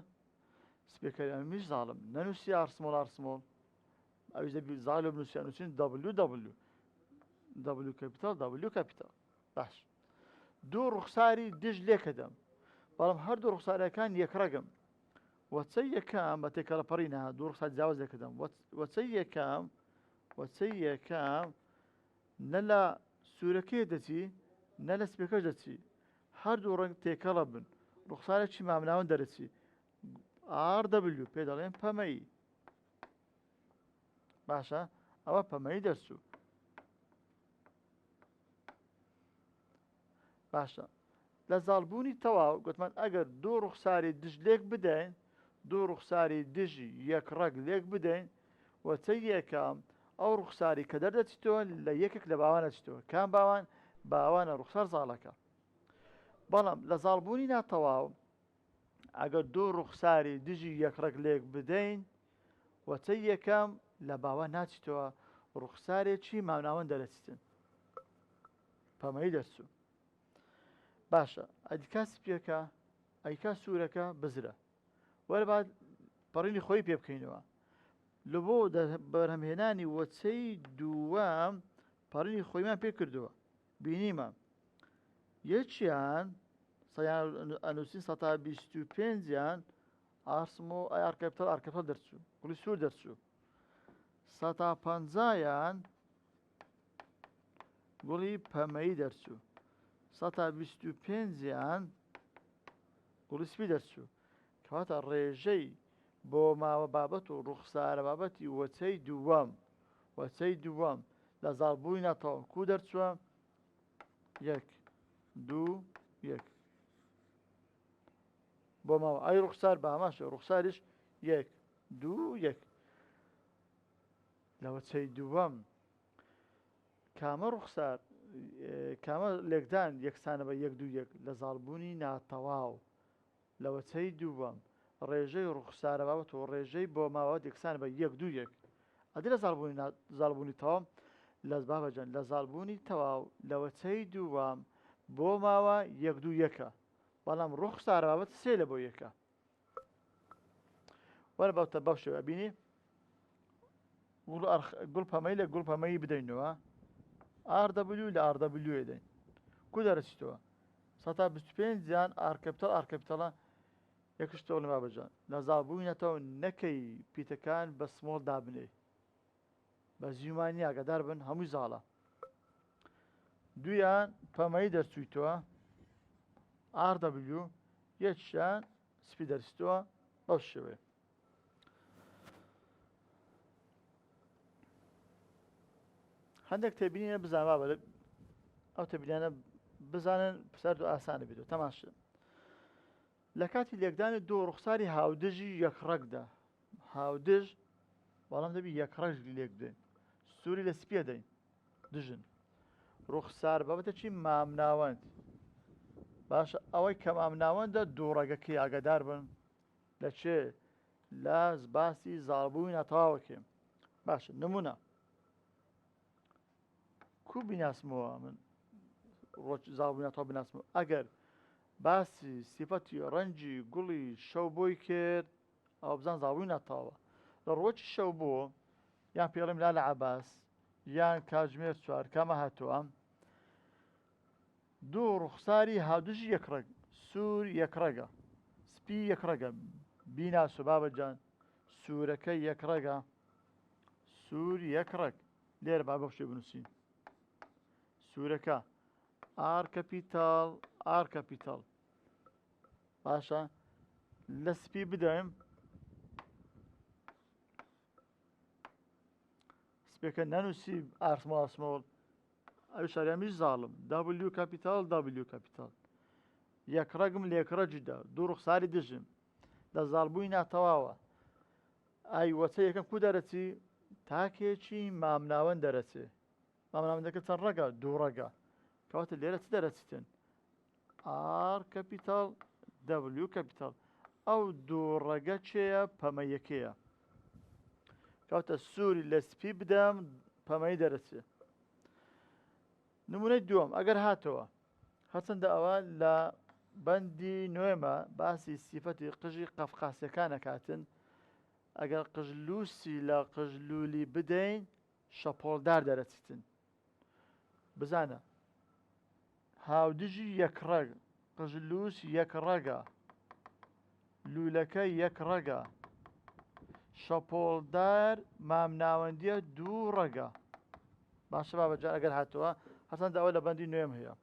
سپێکەریانمیش زاڵم نەنووسی ئارسمۆڵ ئارسمۆڵ ئەویش دەبی زاڵ بنووسیان نووسین W کەپیتەڵ باش دوو ڕوخساری دژ لێکە دەم بەڵام هەردوو ڕوخسارەکان یەکڕەگم وەچەی یەکەم بە تێکەڵەپەڕینە دوو ڕوخسار جیاواز لێکە دەم وەچەی یەکەم نە لە سوورەکەی دەچی نە لە سپێکەش دەچی هەردوو ڕەنگ تێکەڵە بن ڕوخسارێکی مامناوەن دەرەچی RW پێ دەڵێن پەمەی باشە ئەوە پەمەی دەرچوو باشە لە زاڵبوونی تەواو گوتمان ئەگەر دوو ڕوخساری دژ لێک بدەین دوو ڕوخساری دژی یەک ڕەگ لێک بدەین وەچەی یەکەم ئەو ڕوخساری کە دەردەچیتەوە لە یەکێک لە باوانە چیتەوە کام باوانە ڕوخسار زاڵەکە بەڵام لە زاڵبوونی ناتەواو ئەگەر دوو ڕوخساری دژی یەک ڕەگ لێک بدەین وەچەی یەکەم لە باوان ناچیتەوە ڕوخسارێکی مامناوەن دەرەچیتن پەمەی دەرچوو باشە ئەدیکا سپیەکە ئەیکا سوورەکە بزرە وەرە بعد پەڕینی خۆی پێ بکەینەوە لە بۆ بەرهەمهێنانی وەچەی دووەم پەڕینی خۆیمان پێ کردووە بینیمە یەکیان ئەنووسین 125یان ئارسمۆ ئارکەپیتەڵ دەرچوو گوڵی سوور دەرچوو 150یان گوڵی پەمەی دەرچوو 125یان گوڵی سپی دەرچوو کەواتە ڕێژەی بۆ ماوە بابەت و ڕوخسارە بابەتی وەچەی دووەم لە زاڵبووی ناتەواو کو دەرچووە 1 2 1 بۆ ماوە ئەی ڕوخسار باماشە ڕوخساریش 1 2 1 لە وەچەی دووەم کامە ڕوخسار کامە لێکدان یەکسانە بە 1 2 1 لە زاڵبوونی ناتەواو لە وەچەی دووەم ڕێژەی ڕوخسارە بابەت و ڕێژەی بۆ ماوە یەکسانە بە 1 2 1 ئەدی لە زاڵبوونی تەواو لە بابەجان لە زاڵبوونی تەواو لە وەچەی دووەم بۆ ماوە 1 2 1 بەڵام ڕوخسارە بابەت سێ لە بۆ یەکە وەرە باوتە باو شێوە بینی گوڵ پەمەی لە گوڵ پەمەی بدەینەوە RW لە RW دەین کو دەرەچیتەوە 125یان ئارکەپیتەڵە یەکش تۆ لە بابەجان لە زاڵبوونەتەوە نەکەی پیتەکان بە سمۆڵ دابنێ بە زیومانی ئاگادار بن هەمووی زاڵە دویان پەمەی دەرچوویتەوە RW یەکیان سپی دەرچیتەوە بەو شێوەیە هەندێک تێبینیە بزان بابە ئەو تێبینیانە بزانن سەرد و ئاسانە بێتەوە تەماشا لە کاتی لێکدانی دوو ڕوخساری هاودژی یەکڕەکدا هاودژ بەڵام دەبی یەکڕەک لێک بدەین سووری لە سپیە دەین دژن ڕوخسار بابەتە چی مامناوەند باشە ئەوەی کە مامناوەندە دوو ڕێگەکەی ئاگادار بن لە چێ لە باسی زاڵبووی ناتەواوەکەم باشە نمونە کو بیناسمەوە من زاڵبووی ناتەواو بیناسمەوە ئەگەر باسی سیفەتی ڕەنجی گوڵی شەو بۆی کرد ئەو بزان زاڵبووی ناتەواوە لە ڕۆکی شەو بووە یان پێڵێم لا لە عەباس یان کاتژمێر چوار کامە هاتووە دوو ڕوخساری هاودژی یەکڕەگ سوور یەکڕەگە سپی یەکڕەگە بیناسۆ بابەجان سوورەکە یەکڕەگە سوور یەکڕەگ لێرە با بەخشێ بنووسین سوورەکە ئارکەپیتەڵ باشە لە سپی بدەیم سپێکە نەنووسی ئاسمۆڵ ئەو شاریامیش زاڵم W کەپیتەڵ یەکڕەگم لێکڕەجیدا دوو ڕوخساری دژم لە زاڵبووی ناتەواوە ئای وەچە یەکەم کو دەرەچی تاکێکی مامناوەند دەرەچێ مامناوەندەکە چەند ڕەگە دوو ڕەگە کەواتە لێرە چ دەرەچیتن R کەپیتاڵ W کەپیتاڵ ئەو دوو ڕەگە چێە پەمە یەکەیە کەواتە سووری لە سپی بدەم پەمەی دەرەچێ نمونەی دووەم ئەگەر هاتەوە هەرچەندە ئەوە لە بەندی نوێمە باسی سیفەتی قژی قەفقاسیەکانە کاتن ئەگەر قژلووسی لە قژلوولی بدەین شەپۆڵدار دەرەچیتن بزانە هاودژی یەک ڕەگ قژلووس یەک ڕەگە لوولەکە یەک ڕەگە شەپۆڵدار مامناوەندیە دوو ڕەگە باشە بابەجار ئەگەر هاتووە هەرچەندە ئەوە لە بەندی نوێم هەیە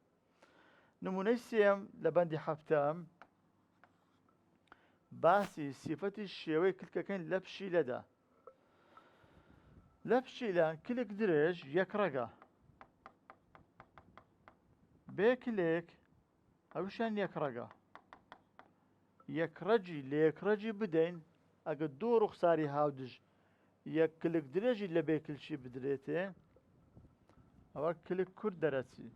نمونەی سێم لە بەندی حەفتەم باسی سیفەتی شێوەی کلکەکەین لە پشیلەدا لە پشیلە کلک درێژ یەک ڕەگە بێ کلێک ئەوشان یەک ڕەگە یەکڕەجی لە یەکڕەجی بدەین ئەگە دوو ڕوخساری هاودژ یەک کلک درێژی لە بێ کلشی بدرێتێ ئەوە کلک کورد دەرەچی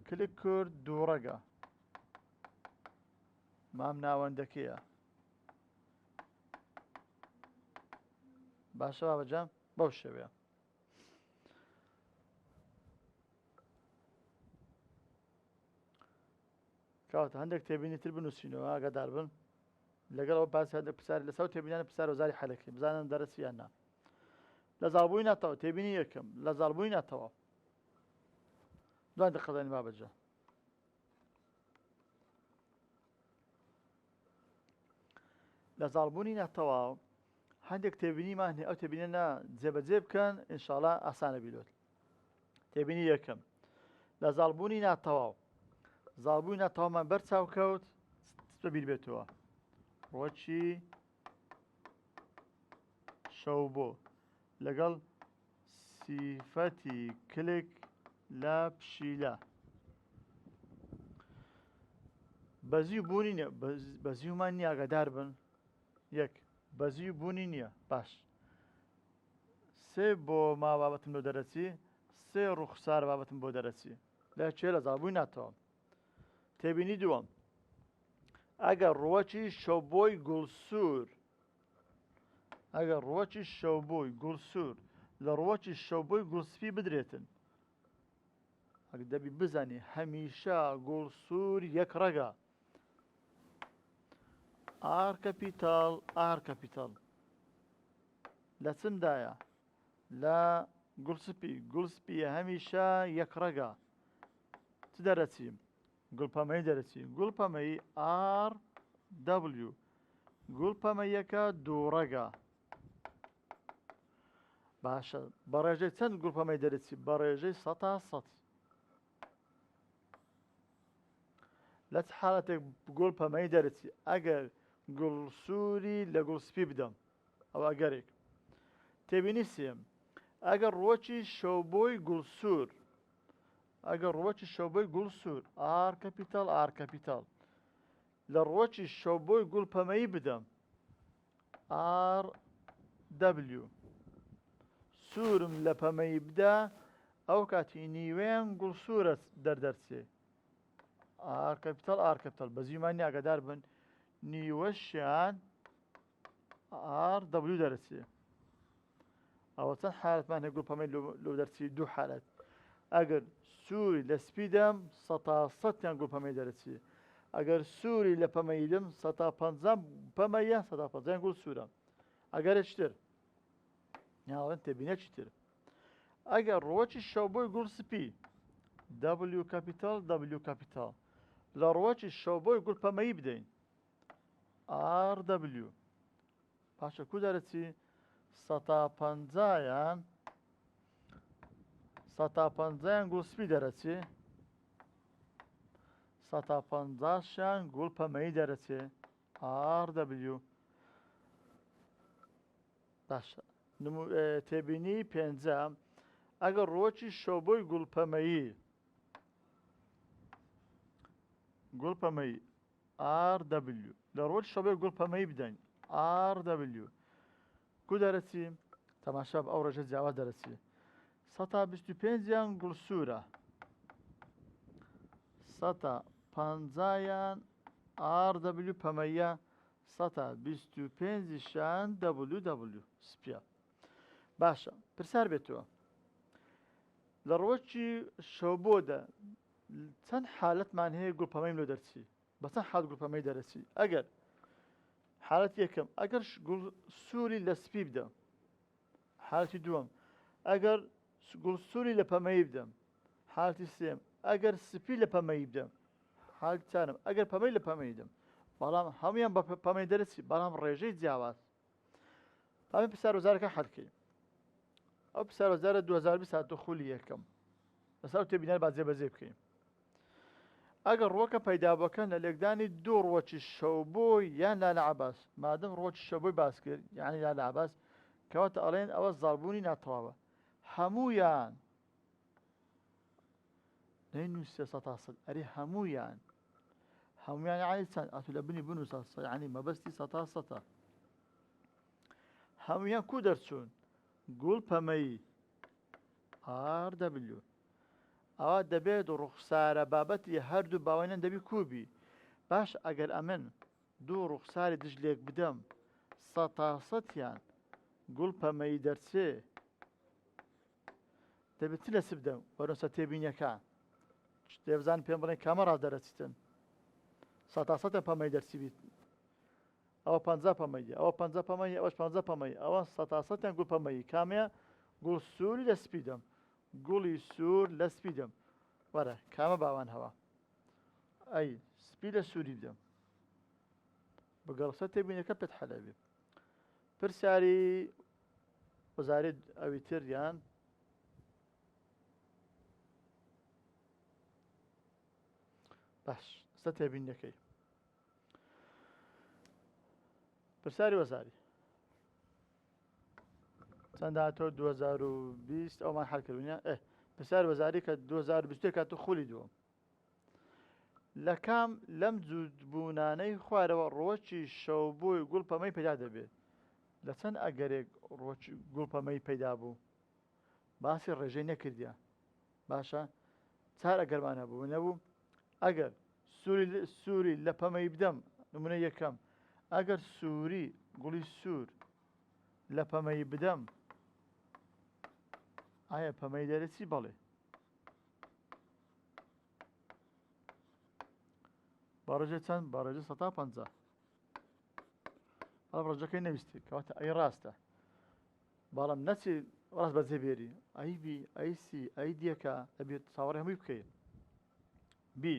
کلک کورد دوو ڕەگە مامناوەندەکەیە باشە بابەجان بەو شێوەیە کەواتە هەندێک تێبینی تر بنووسینەوە ئاگادار بن لەگەڵەوە باسی هەندێک پرسیاری لەسەر تێبینیانە پرسیار وەزاری حەلەکەی بزانن دەرەچی یان نا لە زاڵبووی ناتەواو تێبینی یەکەم لە زاڵبووی ناتەواو دوان دقەزانی بابەجە لە زاڵبوونی ناتەواو هەندێک تێبینیمان هەیە ئەو تێبینیانە جێبەجێ بکەن ئینشاڵڵا ئاسانە بیرۆت تێبینی یەکەم لە زاڵبوونی ناتەواو زاڵبووی ناتەواومان بەرچاو کەوت چ بیر بێتەوە ڕۆکی شەوبۆ لەگەڵ سیفەتی کلک لە پشیلە بەزی و بوونی نییە بەزیومان نییە ئاگادار بن یەک بەزی و بوونی نییە باش سێ بۆ ما بابەتم بۆ دەرەچی سێ ڕوخسار بابەتم بۆ دەرەچی لە چێ لە زاڵبووی ناتەواو تێبینی دووەم ئەگەر ڕووەکی شەوبۆی گوڵسوور ئەگەر ڕووەکی شەوبۆی گوڵسوور لە ڕووەکی شەوبۆی گوڵسپی بدرێتن ئەگە دەبی بزانی هەمیشە گوڵسوور یەک ڕەگە R کەپیتاڵ R کەپیتاڵ لە چمدایە لە گوڵسپی هەمیشە یەک ڕەگە چ دەرەچیم گوڵپەمەی دەرەچی گوڵپەمەی R W گوڵپەمەیەکە دوو ڕەگە باشە بە ڕێژەی چەند گوڵپەمەی دەرەچی بە ڕێژەی 100 لە چ حاڵەتێک گوڵپەمەی دەرەچی ئەگەر گوڵسووری لە گوڵسپی بدەم ئەوە ئەگەرێک تێبینی سێم ئەگەر ڕووەکی شەوبۆی گوڵسوور ئەگەر ڕووەکی شەوبۆی گوڵسوور R کەپیتاڵ R کەپیتاڵ لە ڕووەکی شەوبۆی گوڵپەمەیی بدەم R W سوورم لە پەمەی بدا ئەو کاتی نیوەیان گوڵسوورە دەردەرچێ R کەپیتاڵ R کەپیتاڵ بەزیمانی ئاگادار بن نیوەشیان R W دەرەچێ ئەوە چەند حالەتمان هەیە گوڵپەمەی لۆ دەرچی دوو حالەت ئەگەر سووری لە سپیدەم 100یان گوڵپەمەی دەرەچێ ئەگەر سووری لە پەمەیدم 150 پەمەیە 150 گوڵ سوورە ئەگەرێکتر ناوەن تێبینەکی تر ئەگەر ڕووەکی شەوبۆی گوڵسپی W کەپیتاڵ W کەپیتاڵ لە ڕووەکی شەوبۆی گوڵپەمەیی بدەین R W پاشە کو دەرەچی 150یان 150یان گوڵسپی دەرەچێ 150شیان گوڵپەمەیی دەرەچێ R W باشە تێبینی پێنجەم ئەگەر ڕووەکی شەوبۆی گوڵپەمەیی R W لە ڕووەکی شەوبۆی گوڵپەمەیی بدەین RW کو دەرەچی تەماشا بە ئەو ڕێژە جیاواز دەرەچی 125یان گوڵسوورە 150یان RW پەمەیە 125شان WW سپیە باشە پرسیار بێتەوە لە ڕۆژی شەوبۆدا چەند حالەتمان هەیە گوڵپەمەیم لۆ دەرچی بە چەند حالەت گوڵپەمەی دەرەچی ئەگەر حالەت یەکەم ئەگەر گوڵسووری لە سپی بدەم حالەتی دووەم ئەگەر گوڵسووری لە پەمەی بدەم حالەتی سێم ئەگەر سپی لە پەمەی بدەم حالەتی چوارم ئەگەر پەمەی لە پەمەی بدەم بەڵام هەمویان بە پەمەی دەرەچی بەڵام ڕێژەی جیاواز ئەمە پرسیار وەزارەکە حەلکەی ئەو پرسیار وەزارە 2020 هاتۆ خولی یەکەم لەسەر تێبینەر با جێبەجێ بکەین ئەگەر ڕۆکە پەیدابووەکە لە لێکدانی دوو ڕۆکی شەوبۆی یان لالە عەباس مادەم ڕۆکی شەوبۆی باس کرد یعنی لالە عەباس کەواتە ئەڵێن ئەوە زاڵبوونی ناتەواوە هەموویان نەینووسێ 100% ئەرێ هەموویان یعنی چەند ئەتو لە بنی بنووسە یعنی مەبەستی 100% هەموویان کو دەرچوون گوڵپەمەی RW ئەوە دەبێت ڕوخسارە بابەتی هەردوو باوەینەن دەبی کوبی باش ئەگەر ئەمن دوو ڕوخساری دژلێک بدەم 100%یان گوڵپەمەی دەرچێ دەبێت چ لەس بدەم وەرنووسە تێبینیەکە دەبزان پێم بڵێن کامە ڕاست دەرەچیتن 100% پەمەی دەرچی بیت ئەوە 50 پەمەیە ئەوە 50 پەمەی ئەوەش 50 پەمەی ئەوە 100%یان گوڵپەمەی کامەیە گوڵ سووری لە سپی دەم گوڵی سوور لە سپی دەم وەرە کامە باوان هەوا ئەی سپی لە سووری بدەم بەگەڵسە تێبینەکە پێت حەلە بێ پرسیاری وەزارەی ئەوی تر یان باش سە تێبینەکەی پرسیاری وەزاری چەند هاتۆ 2020 ئەومان حەلکردونیە پرسیاری وەزاری کە 2021 هاتۆ خولی دووەم لە کام لەم جوودبوونانەی خوارەوە ڕۆکی شەوبووی گوڵپەمەی پەیدا دەبێت لە چەند ئەگەرێک ڕۆکی گوڵپەمەی پەیدا بوو باسی ڕێژەی نەکردیە باشە چار ئەگەرمان هەبوو نەبوو ئەگەر سووری لە پەمەی بدەم نمونە یەکەم ئەگەر سووری گوڵی سوور لە پەمەی بدەم ئایا پەمەی دەرەچی بەڵێ بەڕێژە چەند بەڕێژە 150 بەڵام ڕێژەکەی نەویستی کەواتە ئەی ڕاستە بەڵام نەچی ڕاست بەجێ بێری ئەی بی ئەی سی ئەی دیەکە دەبێت چاوەڕێ هەمووی بکەیت بی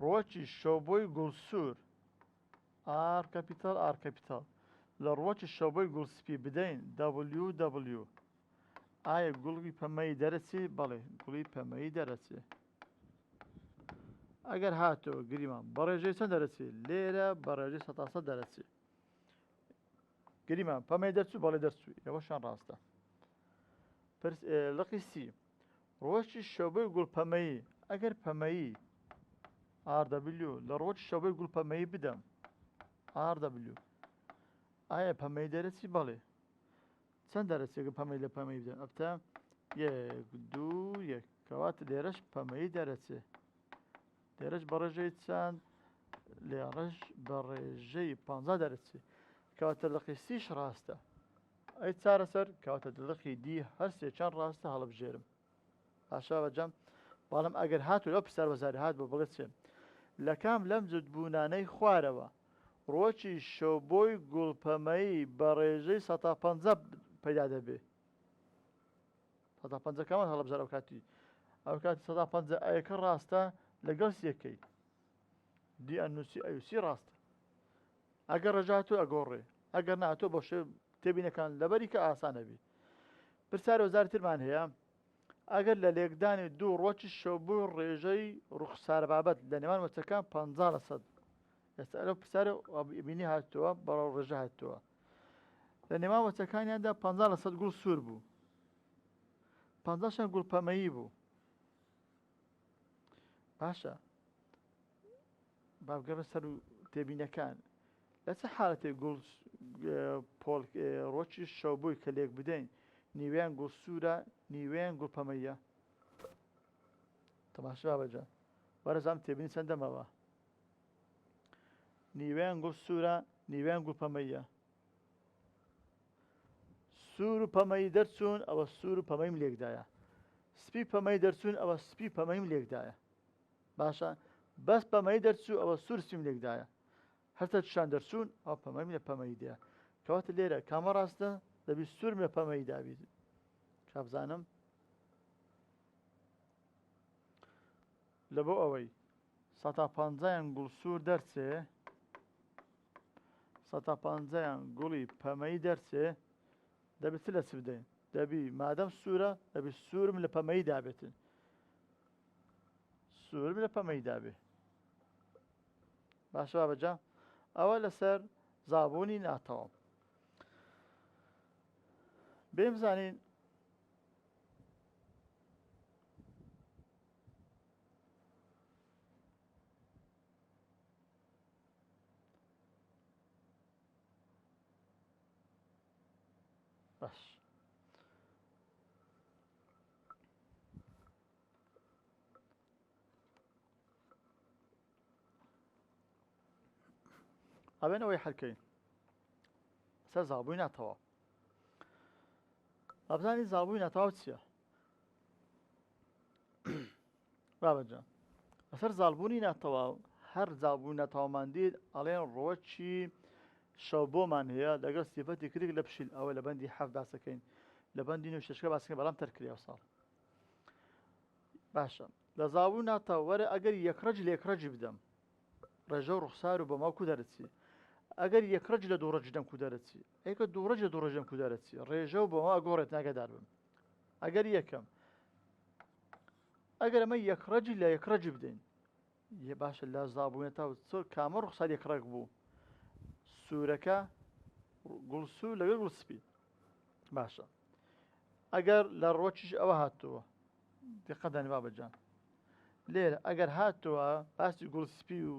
ڕۆکی شەوبۆی گوڵسوور R کەپیتاڵ R کەپیتاڵ لە ڕۆکی شەوبۆی گوڵسپی بدەین WW ئایا گوڵی پەمەی دەرەچی بەڵێ گوڵی پەمەی دەرەچێ ئەگەر هاتۆ گریمان بەڕێژەی چەند دەرەچێ لێرە بەڕێژەی 100% دەرەچێ گریمان پەمەی دەرچوو بەڵێ دەرچووی ئەوەشان ڕاستە لەقی سی ڕۆکی شەوبۆی گوڵپەمەیی ئەگەر پەمەیی RW لە ڕۆکی شەوبۆی گوڵپەمەیی بدەم RW ئایا پەمەی دەرەچی بەڵێ چەند دەرەچێگە پەمەی لە پەمەی بدەن ئەفتە 1 2 1 کەواتە لێرەش پەمەی دەرەچێ لێرەش بەڕێژەی چەند لێرەش بەڕێژەی 50 دەرەچێ کەواتە لەقی سیش ڕاستە ئەی چارە سەر کەواتە دڵقی دی هەرسێ چەند ڕاستە هەڵبژێرم پاشا بەجەم بەڵام ئەگەر هاتو لەو پرسیار وەزاری هات بۆ بڵێت چێ لە کام لەم جوودبوونانەی خوارەوە ڕۆکی شەوبۆی گوڵپەمەیی بەڕێژەی 150 پەیدا دەبێ 150 کەمان هەڵبژار ئەو کاتی 150 ئەیەکە ڕاستە لەگەڵ سیەکەی دی ئەنووسی ئەوسی ڕاستە ئەگەر ڕێژاتۆ ئەگۆڕێ ئەگەر ناتۆ بۆ شێ تێبینەکان لەبەری کە ئاسانە بی پرسیاری وەزاری ترمان هەیە ئەگەر لە لێکدانی دوو ڕۆکی شەوبووی ڕێژەی ڕوخسارە بابەت لە نێوان وەچەکان 50% ئێستا لەو پرسیارە بینی هاتووە بەڕێوە ڕێژە هاتووە لە نێوان وەچەکانیاندا 50% گوڵ سوور بوو 50شان گوڵپەمەیی بوو باشە بابگەڕە سەر و تێبینەکان لە چه حالەتێک ڕۆکی شەوبووی کە لێک بدەین نیویان گوڵ سوورە نیویان گوڵ پەمەیە تەماشا بەجە وەرەزام تێبینی چەندەمەوە نیویان گوڵ سوورە نیویان گوڵ پەمەیە سوور و پەمەی دەرچوون ئەوە سوور و پەمەیم لێکدایە سپی پەمەی دەرچوون ئەوە سپی پەمەیم لێکدایە باشە بەس پەمەی دەرچوو ئەوە سوور سپیم لێکدایە هەرتا چشان دەرچوون ئەو پەمەیم لە پەمەی دەیە کەواتە لێرە کامە ڕاستە دەبی سوورم لە پەمەی دابیت کابزانم لە بۆ ئەوەی 150یان گوڵ سوور دەرچێ 150یان گوڵی پەمەی دەرچێ دەبێت لە چ بدەین دەبی مادەم سوورە دەبی سوورم لە پەمەی دابێتن سوورم لە پەمەی دابێ باشە بابەجا ئەوە لەسەر زابوونی ناتەواو بێم بزانین باش ئەوەی حەلکەین سەر زابووی ناتەواو ئەبزانی زابووی ناتەواو چییە بابەجا لەسەر زالبوونی ناتەواو هەر زالبوونی ناتەواومان دیت ئەڵێن ڕۆکی شەوبۆمان هەیە لەگەڵ سیفەتی کلیک لە پشیل ئەوە لە بەندی حەف باسەکەین لە بەندی نوێ شەشکە باسەکەین بەڵام تەرکریا ساڵ باشە لە زابووی ناتەواو وەرە ئەگەر یەکڕەج لە یەکڕەجی بدەم ڕێژە و ڕوخسار و بەماو کو دەرەچی ئەگەر یەکڕەج لە دووڕەج دەم کو دەرەچی ئەیکە دووڕەج لە دووڕەجەم کو دەرەچی ڕێژە و بەماو ئەگۆڕێت ناگەدار بم ئەگەر یەکەم ئەگەر ئەمە یەکڕەجی لە یەکڕەجی بدەین باشە لە زابووی ناتەواو چۆر کامە ڕوخسار یەکڕەگ بوو سوورەکە گوڵ سوور لەگەڵ گوڵ سپی باشە ئەگەر لە ڕۆکیش ئەوە هاتووە دقەدانی بابەجان لێرە ئەگەر هاتووە باسی گوڵ سپی و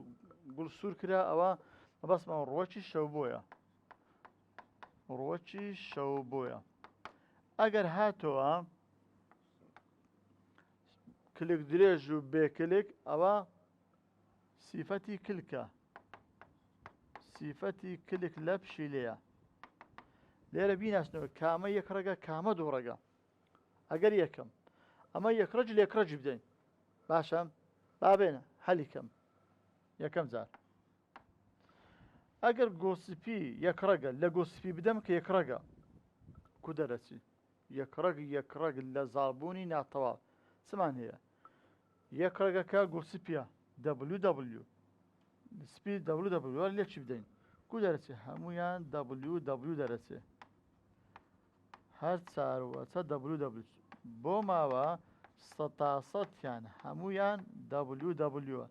گوڵ سوور کرا ئەوە بەسمەوە ڕۆکی شەوبۆیە ڕۆکی شەوبۆیە ئەگەر هاتووە کلک درێژ و بێکلک ئەوە سیفەتی کلکە سیفەتی کلک لە پشیلەیە لێرە بیناسنەوە کامە یەکڕەگە کامە دووڕەگە ئەگەر یەکەم ئەمە یەکڕەج لە یەکڕەجی بدەین باشە بابێنە حەلیکەم یەکەم جار ئەگەر گۆسپی یەکڕەگە لە گۆسپی بدەم کە یەکڕەگە کو دەرەچی یەکڕەگ لە زالبوونی ناتەواو چمان هەیە یەکڕەگەکە گۆسپیە WW سپی WW لێکی بدەین کو دەرەچێ هەمویان WW دەرەچێ هەر چاروەچە WW بۆ ماوە 100یان هەمویان WW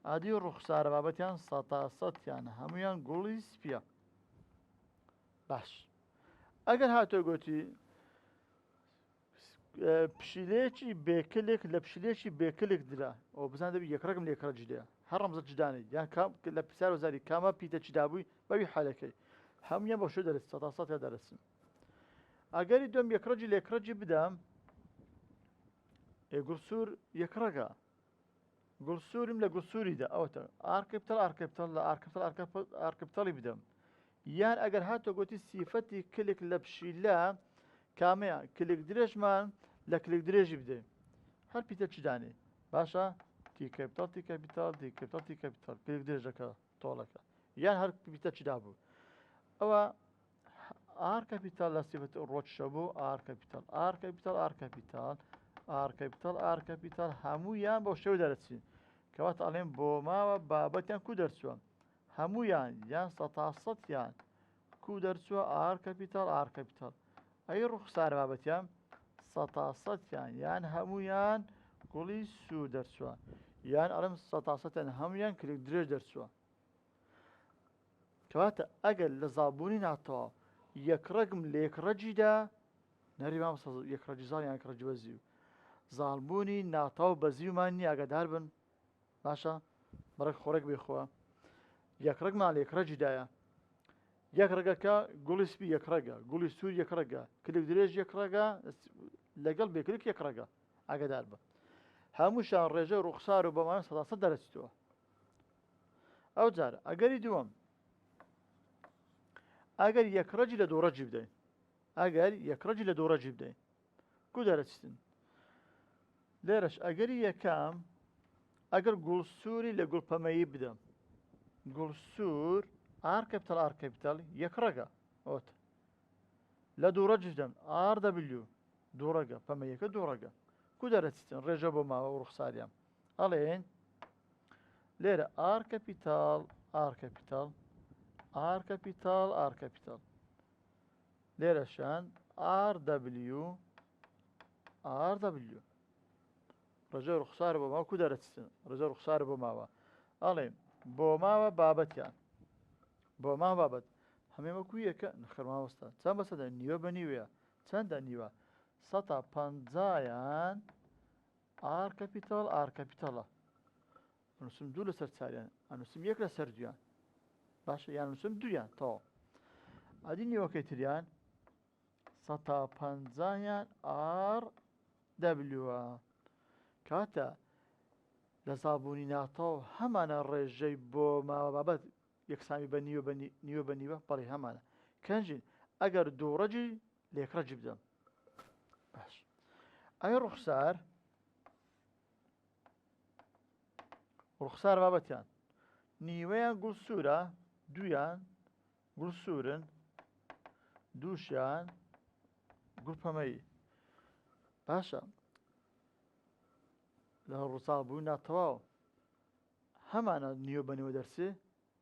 ئادی ڕوخسارە بابەتیان 100یان هەمویان گوڵی سپیە باش ئەگەر هاتۆ گوتی پشیلەیەکی بێکلێک لە پشیلەیەکی بێکلێک درا ئەو بزان دەبی یەکڕەکم لە یەکڕەج دەیە هەر ڕەمزە جدانێت یان لە پرسیار وەزاری کامە پیتە چی دابووی بەوی حالەکەی هەمویان بۆ شێ دەرەچێت 100 دەرەچن ئەگەری دوم یەکڕەجی لە یەکڕەجی بدەم گوڵسوور یەکڕەگە گوڵسوورم لە گوڵسووریدا ئەوەتە ئارکەپتەڵ لە ئارکەپتەڵی بدەم یان ئەگەر هاتۆ گوتی سیفەتی کلک لە پشیلە کامەیە کلک درێژمان لە کلک درێژی بدەین هەر پیتە چی دانێ باشە تیکەپتەڵ کلک درێژەکە تۆڵەکە یان هەر پیتە چی دابوو ئەوە ئارکەپیتال لە سیفەت ڕۆچ شەبوو ئارکەپیتال هەموویان بۆ شێو دەرەچین کەواتە ئەڵێن بۆ ماوە بابەتیان کو دەرچووە هەموویان یان 100یان کو دەرچووە ئارکەپیتال ئەی ڕوخسارە بابەتیان 100یان یان هەموویان گوڵی سوور دەرچووە یان ئەڵێم 100یان هەموویان کلک درێژ دەرچووە کەواتە ئەگەر لە زابوونی ناتەواو یەکڕەگم لە یەکڕەجیدا نەری مام یەکڕەجی زاڵ یان یەکڕەجی بەزی و زاڵبوونی ناتەواو بەزیومان نیە ئاگادار بن باشە بەڕێک خۆڕێک بێخۆوە یەکڕەگمان لە یەکڕەجیدایە یەک ڕێگەکە گوڵی سپی یەک ڕێگە گوڵی سوور یەک ڕێگە کلک درێژ یەک ڕێگە لەگەڵ بێکلک یەک ڕێگە ئاگادار بە هەمووشان ڕێژە ڕوخسار و بەمان 100 دەرەچیتەوە ئەو جارە ئەگەری دووەم ئەگەر یەکڕەجی لە دووڕەجی بدەین ئەگەر یەکڕەجی لە دووڕەجی بدەین کو دەرەچتن لێرەش ئەگەری یەکەم ئەگەر گوڵسووری لە گوڵپەمەیی بدەم گوڵسوور ئار کەپیتەڵ یەک ڕێگە ئۆت لە دووڕەجی بدەم RW دوو ڕێگە پەمەیەکە دوو ڕێگە کو دەرەچتن ڕێژە بۆ ماوە و ڕوخساریان ئەڵێن لێرە R کەپیتاڵ لێرەشان RW ڕێژە ڕوخسار بۆ ماوە کو دەرەچتن ڕێژە ڕوخسار بۆ ماوە ئەڵێن بۆ ماوە بابەتیان بۆ ماوە بابەت هەمێ وەکو یەکە نەخێرماوەستا چەند بەسەدە نیوە بە نیوەیە چەندە نیوە 150یان R کەپیتاڵە نووسم دوو لەسەر چاریان ئەنووسم یەک لەسەر دویان باشە یان نووسم دویان تەواو ئەدی نیوەکەی تریان 150یان RW کاتە لە زابوونی ناتەوە هەمانە ڕێژەی بۆ ماوە بابەت یەکسامی بە نیوە بە نیوە بەڵێ هەمانە کەنجین ئەگەر دووڕەجی لە یەکڕەجی بدەم باش ئەوێ ڕوخسار بابەتیان نیوەیان گوڵسوورە دویان گوڵسوورن دووشیان گوڵپەمەیی باشە لە ڕووساڵ بووی ناتەواو هەمانە نیوە بە نیوە دەرسێ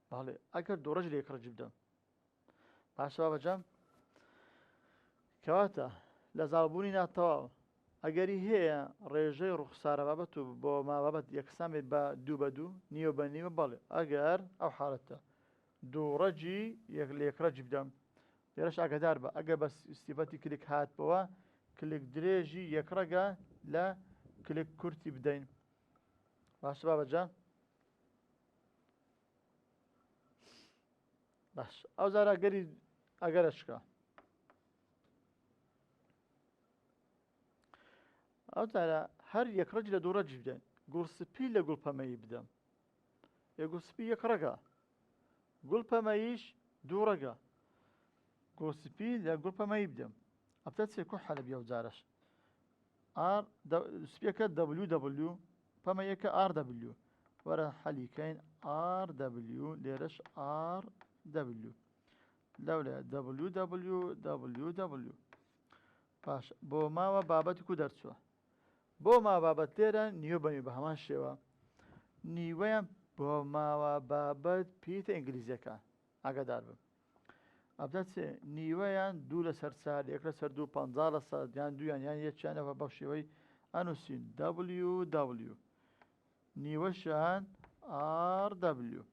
بەڵێ ئەگەر دووڕەج لە یەکڕەجی بدەم باشە بابەجەم کەواتە لە زاڵبوونی ناتەواو ئەگەری هەیە ڕێژەی ڕوخسارە بابەت و بۆ مابەت یەکسامێت بە دوو بە دوو نیوە بە نیوە بەڵێ ئەگەر ئەو حاڵەتە دووڕەجی لە یەکڕەجی بدەم لێرەش ئاگادار بە ئەگەر بە سیفەتی کلک هاتبەوە کلک درێژی یەک ڕێگە لە کلک کورتی بدەین باشە بابەجان باش ئەو زارە ئەگەرەشکە ئەو جارە هەر یەکڕەجی لە دووڕەجی بدەین گوڵسپی لە گوڵپەمەیی بدەم گوڵسپی یەک ڕێگە گوڵپەمەییش دوو ڕێگە گوڵسپی لە گوڵپەمەیی بدەم ئەبتە چێکۆ حەلە بیا و جارەش سپیەکە WW پەمەیەکە RW وەرە حەلیکەین RW لێرەش RW لەولێ WW باش بۆ ماوە بابەتی کو دەرچووە بۆ ماوە بابەت لێرە نیوە بە نیوە بە هەمان شێوە نیوەیان بۆ ماوە بابەت پیتە ئینگلیزیەکان ئاگادار بم ئەبدە چێ نیوەیان دوو لەسەر چار یەک لەسەر دوو 50 یان دویان یان یەکیانەوە بەو شێوەی ئەنووسین WW نیوەشیان RW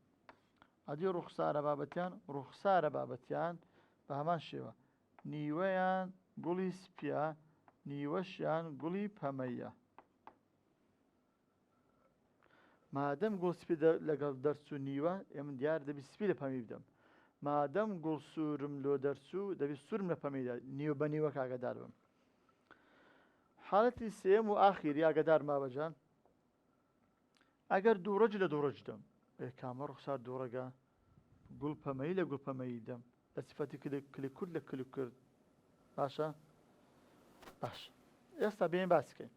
ئەدی ڕوخسارە بابەتیان بە هەمان شێوە نیوەیان گوڵی سپیە نیوەشیان گوڵی پەمەیە مادەم گوڵ سپی لەگەڵ دەرچوو نیوە ئێمە دیار دەبی سپی لە پەمی بدەم مادەم گوڵ سوورم لۆ دەرچوو دەبی سوورم لە پەمەیدا نیوە بە نیوە ئاگادار بم حاڵەتی سێم و ئاخیری ئاگادار مابەجان ئەگەر دووڕەج لە دووڕەج دەم کامە ڕوخسار دووڕەگە گوڵپەمەیی لە گوڵپەمەیی دەم لە سفەتی کلک کورد لە کلک کرد باشە باش ئێستا بێن باسکەین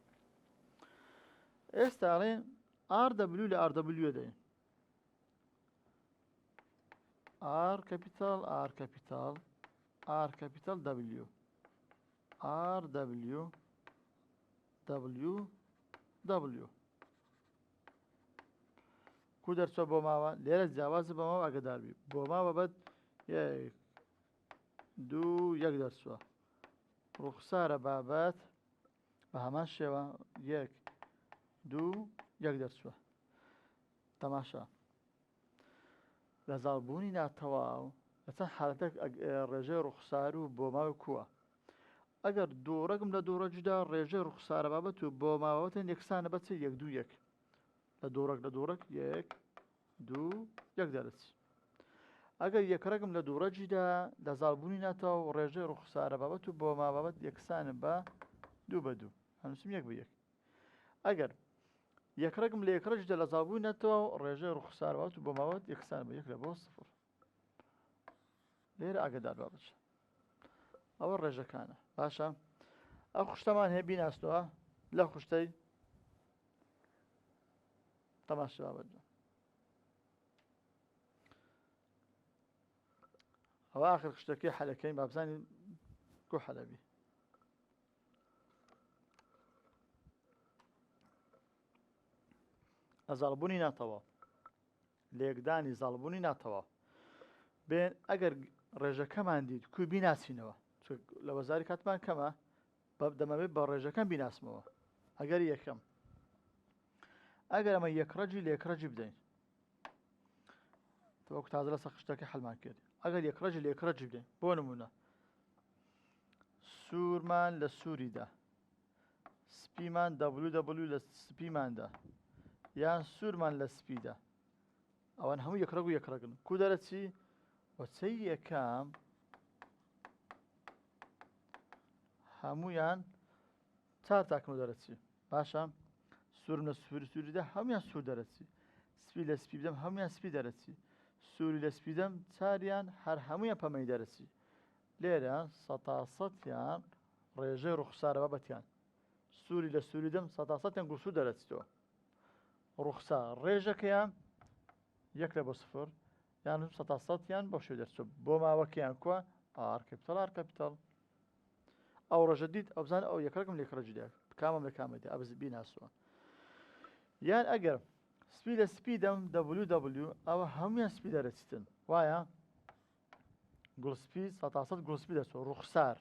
ئێستا ئەڵێن RW لە RW دەین R کەپیتاڵ W RW W کو دەرچووە بۆ ماوە لێرە جیاوازە بە ماوە ئاگاداربی بۆ ماوە بەد یەک دوو یەک دەرچووە ڕوخسارە بابەت بە هەمان شێوە یەک دوو یەک دەرچووە تەماشا لە زاڵبوونی ناتەواو لە چەند حالەتێک ڕێژەی ڕوخسار و بۆ ماوە کووە ئەگەر دووڕەگم لە دووڕەجدا ڕێژەی ڕوخسارە بابەت و بۆ ماوەتەن یەکسانە بەچێ یەک دوو یەک لە دووڕەک یەک دوو یەک دەرەچ ئەگەر یەک ڕقم لە دوو ڕەجیدا دەزاڵبوونی ناتەوە و ڕێژەی ڕوخسارە بابەت و بۆ ما بابەت یەکسانە بە 2 بە 2 هەنووسم 1 بە 1 ئەگەر یەک ڕقم لە یەک ڕەجیدا لە زاڵبوونی ناتەوە و ڕێژەی ڕوخسارە بابەت و بۆ ماوەت یەکسانە بە 1 لە بۆ 0 لێرە ئاگادار بابەت ئەوە ڕێژەکانە باشە ئەو خوشتەمان هەیە بیناسنەوە لە خوشتەی تەماشا بابەت ئەوە ئاخر خوشتەکەی حەلەکەین با بزانین کۆ حەلەبی ئەزاڵبوونی ناتەوە لێکدانی زاڵبوونی ناتەوە بێن ئەگەر ڕێژەکەمان دیت کوی بیناسینەوە لە وەزاری کاتمان کەمە دەمەوێت بە ڕێژەکەم بیناسمەوە ئەگەر یەکەم ئەگەر ئەمە یەک ڕەجی لە یەک ڕەجی بدەین تەوەکو تازە لەسەر خشتەکە حەلمان کرد ئەگەر یەک ڕەجی لە یەک ڕەجی بدەین بۆ نمونە سوورمان لە سووریدا سپیمان لە سپیماندا یان سوورمان لە سپیدا ئەوان هەموو یەک ڕەگ و یەک ڕەگن کو دەرەچی وەچەی یەکەم هەمویان 4 تاکمە دەرەچی باشە سوورم لە سووریدا هەمویان سوور دەرەچی سپی لە سپی بدەم هەمویان سپی دەرەچی سووری لە سپیدەم 4یان هەر هەمویان پەمەی دەرەچی لێرە 100%یان ڕێژەی ڕوخسارە بابەتیان سووری لە سووریدەم 100%یان گوسوور دەرەچیتەوە ڕوخسار ڕێژەکەیان 1 لە بۆ 0 یان 100%یان بەو شێوە دەرچێت بۆ ماوەکەیان کووە ئار کەپیتاڵ ئەو ڕێژە دیت ئەو بزانە ئەو یەک ڕقم لە یەک ڕەجیدا کامەم لە کامەدە ئەبز بیناسووە یان ئەگەر سپی لە سپی دەم WW ئەوە هەمویان سپی دەرەچیتن وایە گوڵسپی 100% گوڵسپی دەچۆ ڕوخسار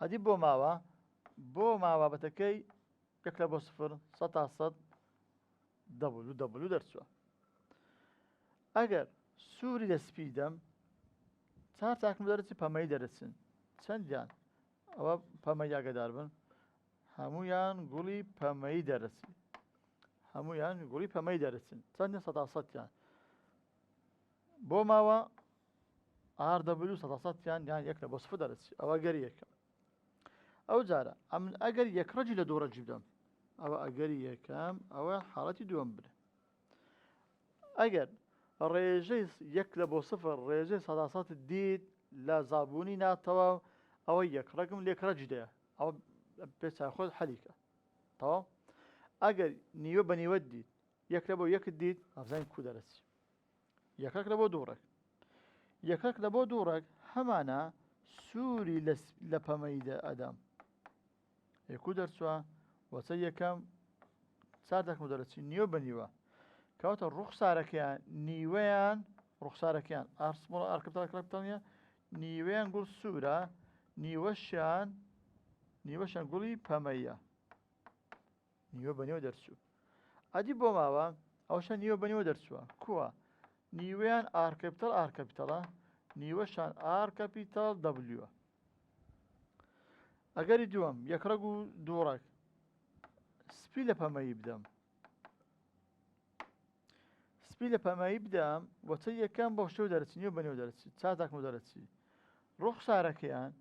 ئەدی بۆ ماوەبەتەکەی 1 لە بۆ 0 100% WW دەرچووە ئەگەر سووری لە سپی دەم 4 تاکم دەرەچی پەمەی دەرەچن چەندیان ئەوە پەمەی ئاگادار بن هەمویان گوڵی پەمەی دەرەچی هەمویان گوڵی پەمەی دەرەچن چەندی 100%یان بۆ ماوە RW 100%یان یان 1 لە بۆ 0 دەرەچی ئەوە گەری یەکەم ئەو جارە ئەگەر یەک ڕەجی لە دوو ڕەجی بدەم ئەوە ئەگەری یەکەم ئەوە حاڵەتی دووەم برە ئەگەر ڕێژەی 1 لە بۆ 0 ڕێژەی 100% دیت لە زابوونی ناتەوە ئەوە یەک ڕقم لێک ڕەجدەیە ئەوە پێچای خۆت حەلیکە تەواو ئەگەر نیوە بە نیوە دیت 1 لە بۆ 1 دیت ئەفزانین کو دەرەچی 1 لە بۆ 2 ڕێک 1 لە بۆ 2 ڕێک هەمانە سووری لە پەمەیدا ئەدەم یەکو دەرچووە وەچە یەکەم 4 تاکمە دەرەچی نیوە بە نیوە کەواتە ڕوخسارەکەیان نیوەیان ڕوخسارەکەیان ئارکەپیتاڵە نیوەیان گوڵ سوورە نیوەشیان گوڵی پەمەیە نیوە بە نیوە دەرچوو ئەدی بۆ ماوە ئەوشان نیوە بە نیوە دەرچووە کووە نیوەیان ئارکەپیتاڵە نیوەشان ئارکەپیتاڵ دەبلیوە ئەگەری دووەم یەک ڕەگ و دوو ڕێک سپی لە پەمەیی بدەم سپی لە پەمەیی بدەم وەچە یەکەم بەو شێو دەرەچی نیوە بە نیوە دەرەچی 4 تاکمە دەرەچی ڕوخسارەکەیان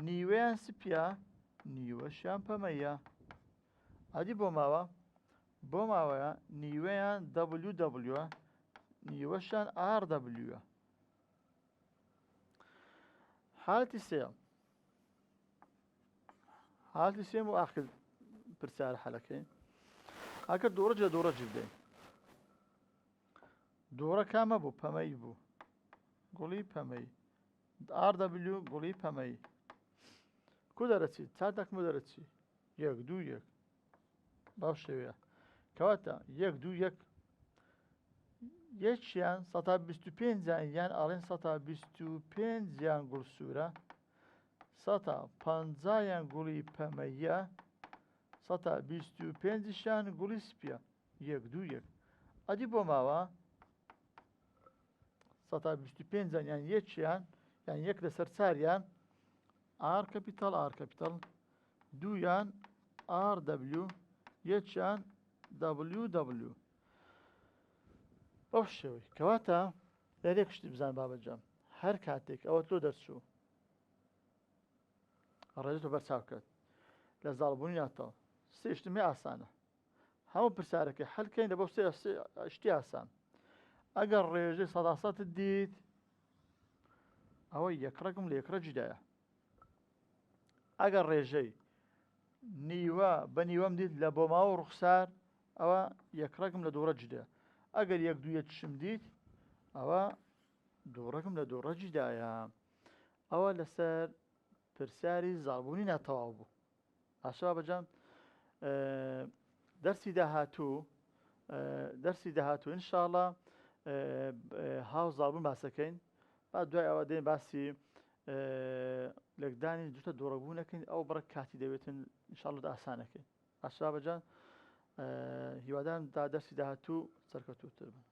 نیوەیان سپیە نیوەشیان پەمەیە ئەدی بۆ ماوەیە نیوەیان WW نیوەشان RW حالەتی سێم و ئاخر پرسیارە حەلەکەی ئەگەر دوو ڕەج لە دوو ڕەجی بدەین دووڕە کامە بوو پەمەی بوو گوڵی پەمەی RW گوڵی پەمەی کو دەرەچی 4 تاکمە دەرەچی 1 2 1 باو شێوەیە کەواتە 1 2 1 یەکیان 125 یان ئاڵێن 125 یان گوڵ سوورە 150 گوڵی پەمەیە 125شان گوڵی سپیە 1 2 1 ئەدی بۆ ماوە 125 یان یەکیان یان 1 لەسەر 4یان ئارکەپیتاڵ دوویان RW یەکیان WW بەو شێوەی کەواتە لەرێک شتی بزان بابەتجان هەر کاتێک ئەوە تۆ دەرچوو ڕێژتۆ بەرچاو کرد لە زاڵبوونی ناتەوە سێشتمی ئاسانە هەموو پرسیارەکەی حەلکەین لە بۆ شتی ئاسان ئەگەر ڕێژەی سەداسەت دیت ئەوە یەک ڕقم لە یەک ڕەجیدایە ئەگەر ڕێژەی نیوە بە نیوەم دیت لە بۆ ماوە ڕوخسار ئەوە یەک ڕقم لە دوو ڕەجیدایە ئەگەر یەک دوو یەکشم دیت ئەوە دوو ڕقم لە دوو ڕەجیدایە ئەوە لەسەر پرسیاری زاڵبوونی ناتەواو بوو ئاشا بەجان دەرسی داهاتوو ئینشاڵڵا هاو زاڵبوون باسەکەین با دوای ئەوە دێن باسی لەگدانی دوتە دووڕەبوونەکەین ئەو بڕە کاتی دەوێتن ئینشاڵڵا ئاسانەکەین ئاشا بەجان هیوادارم دا دەرسی داهاتوو سەرکەوتووتر بن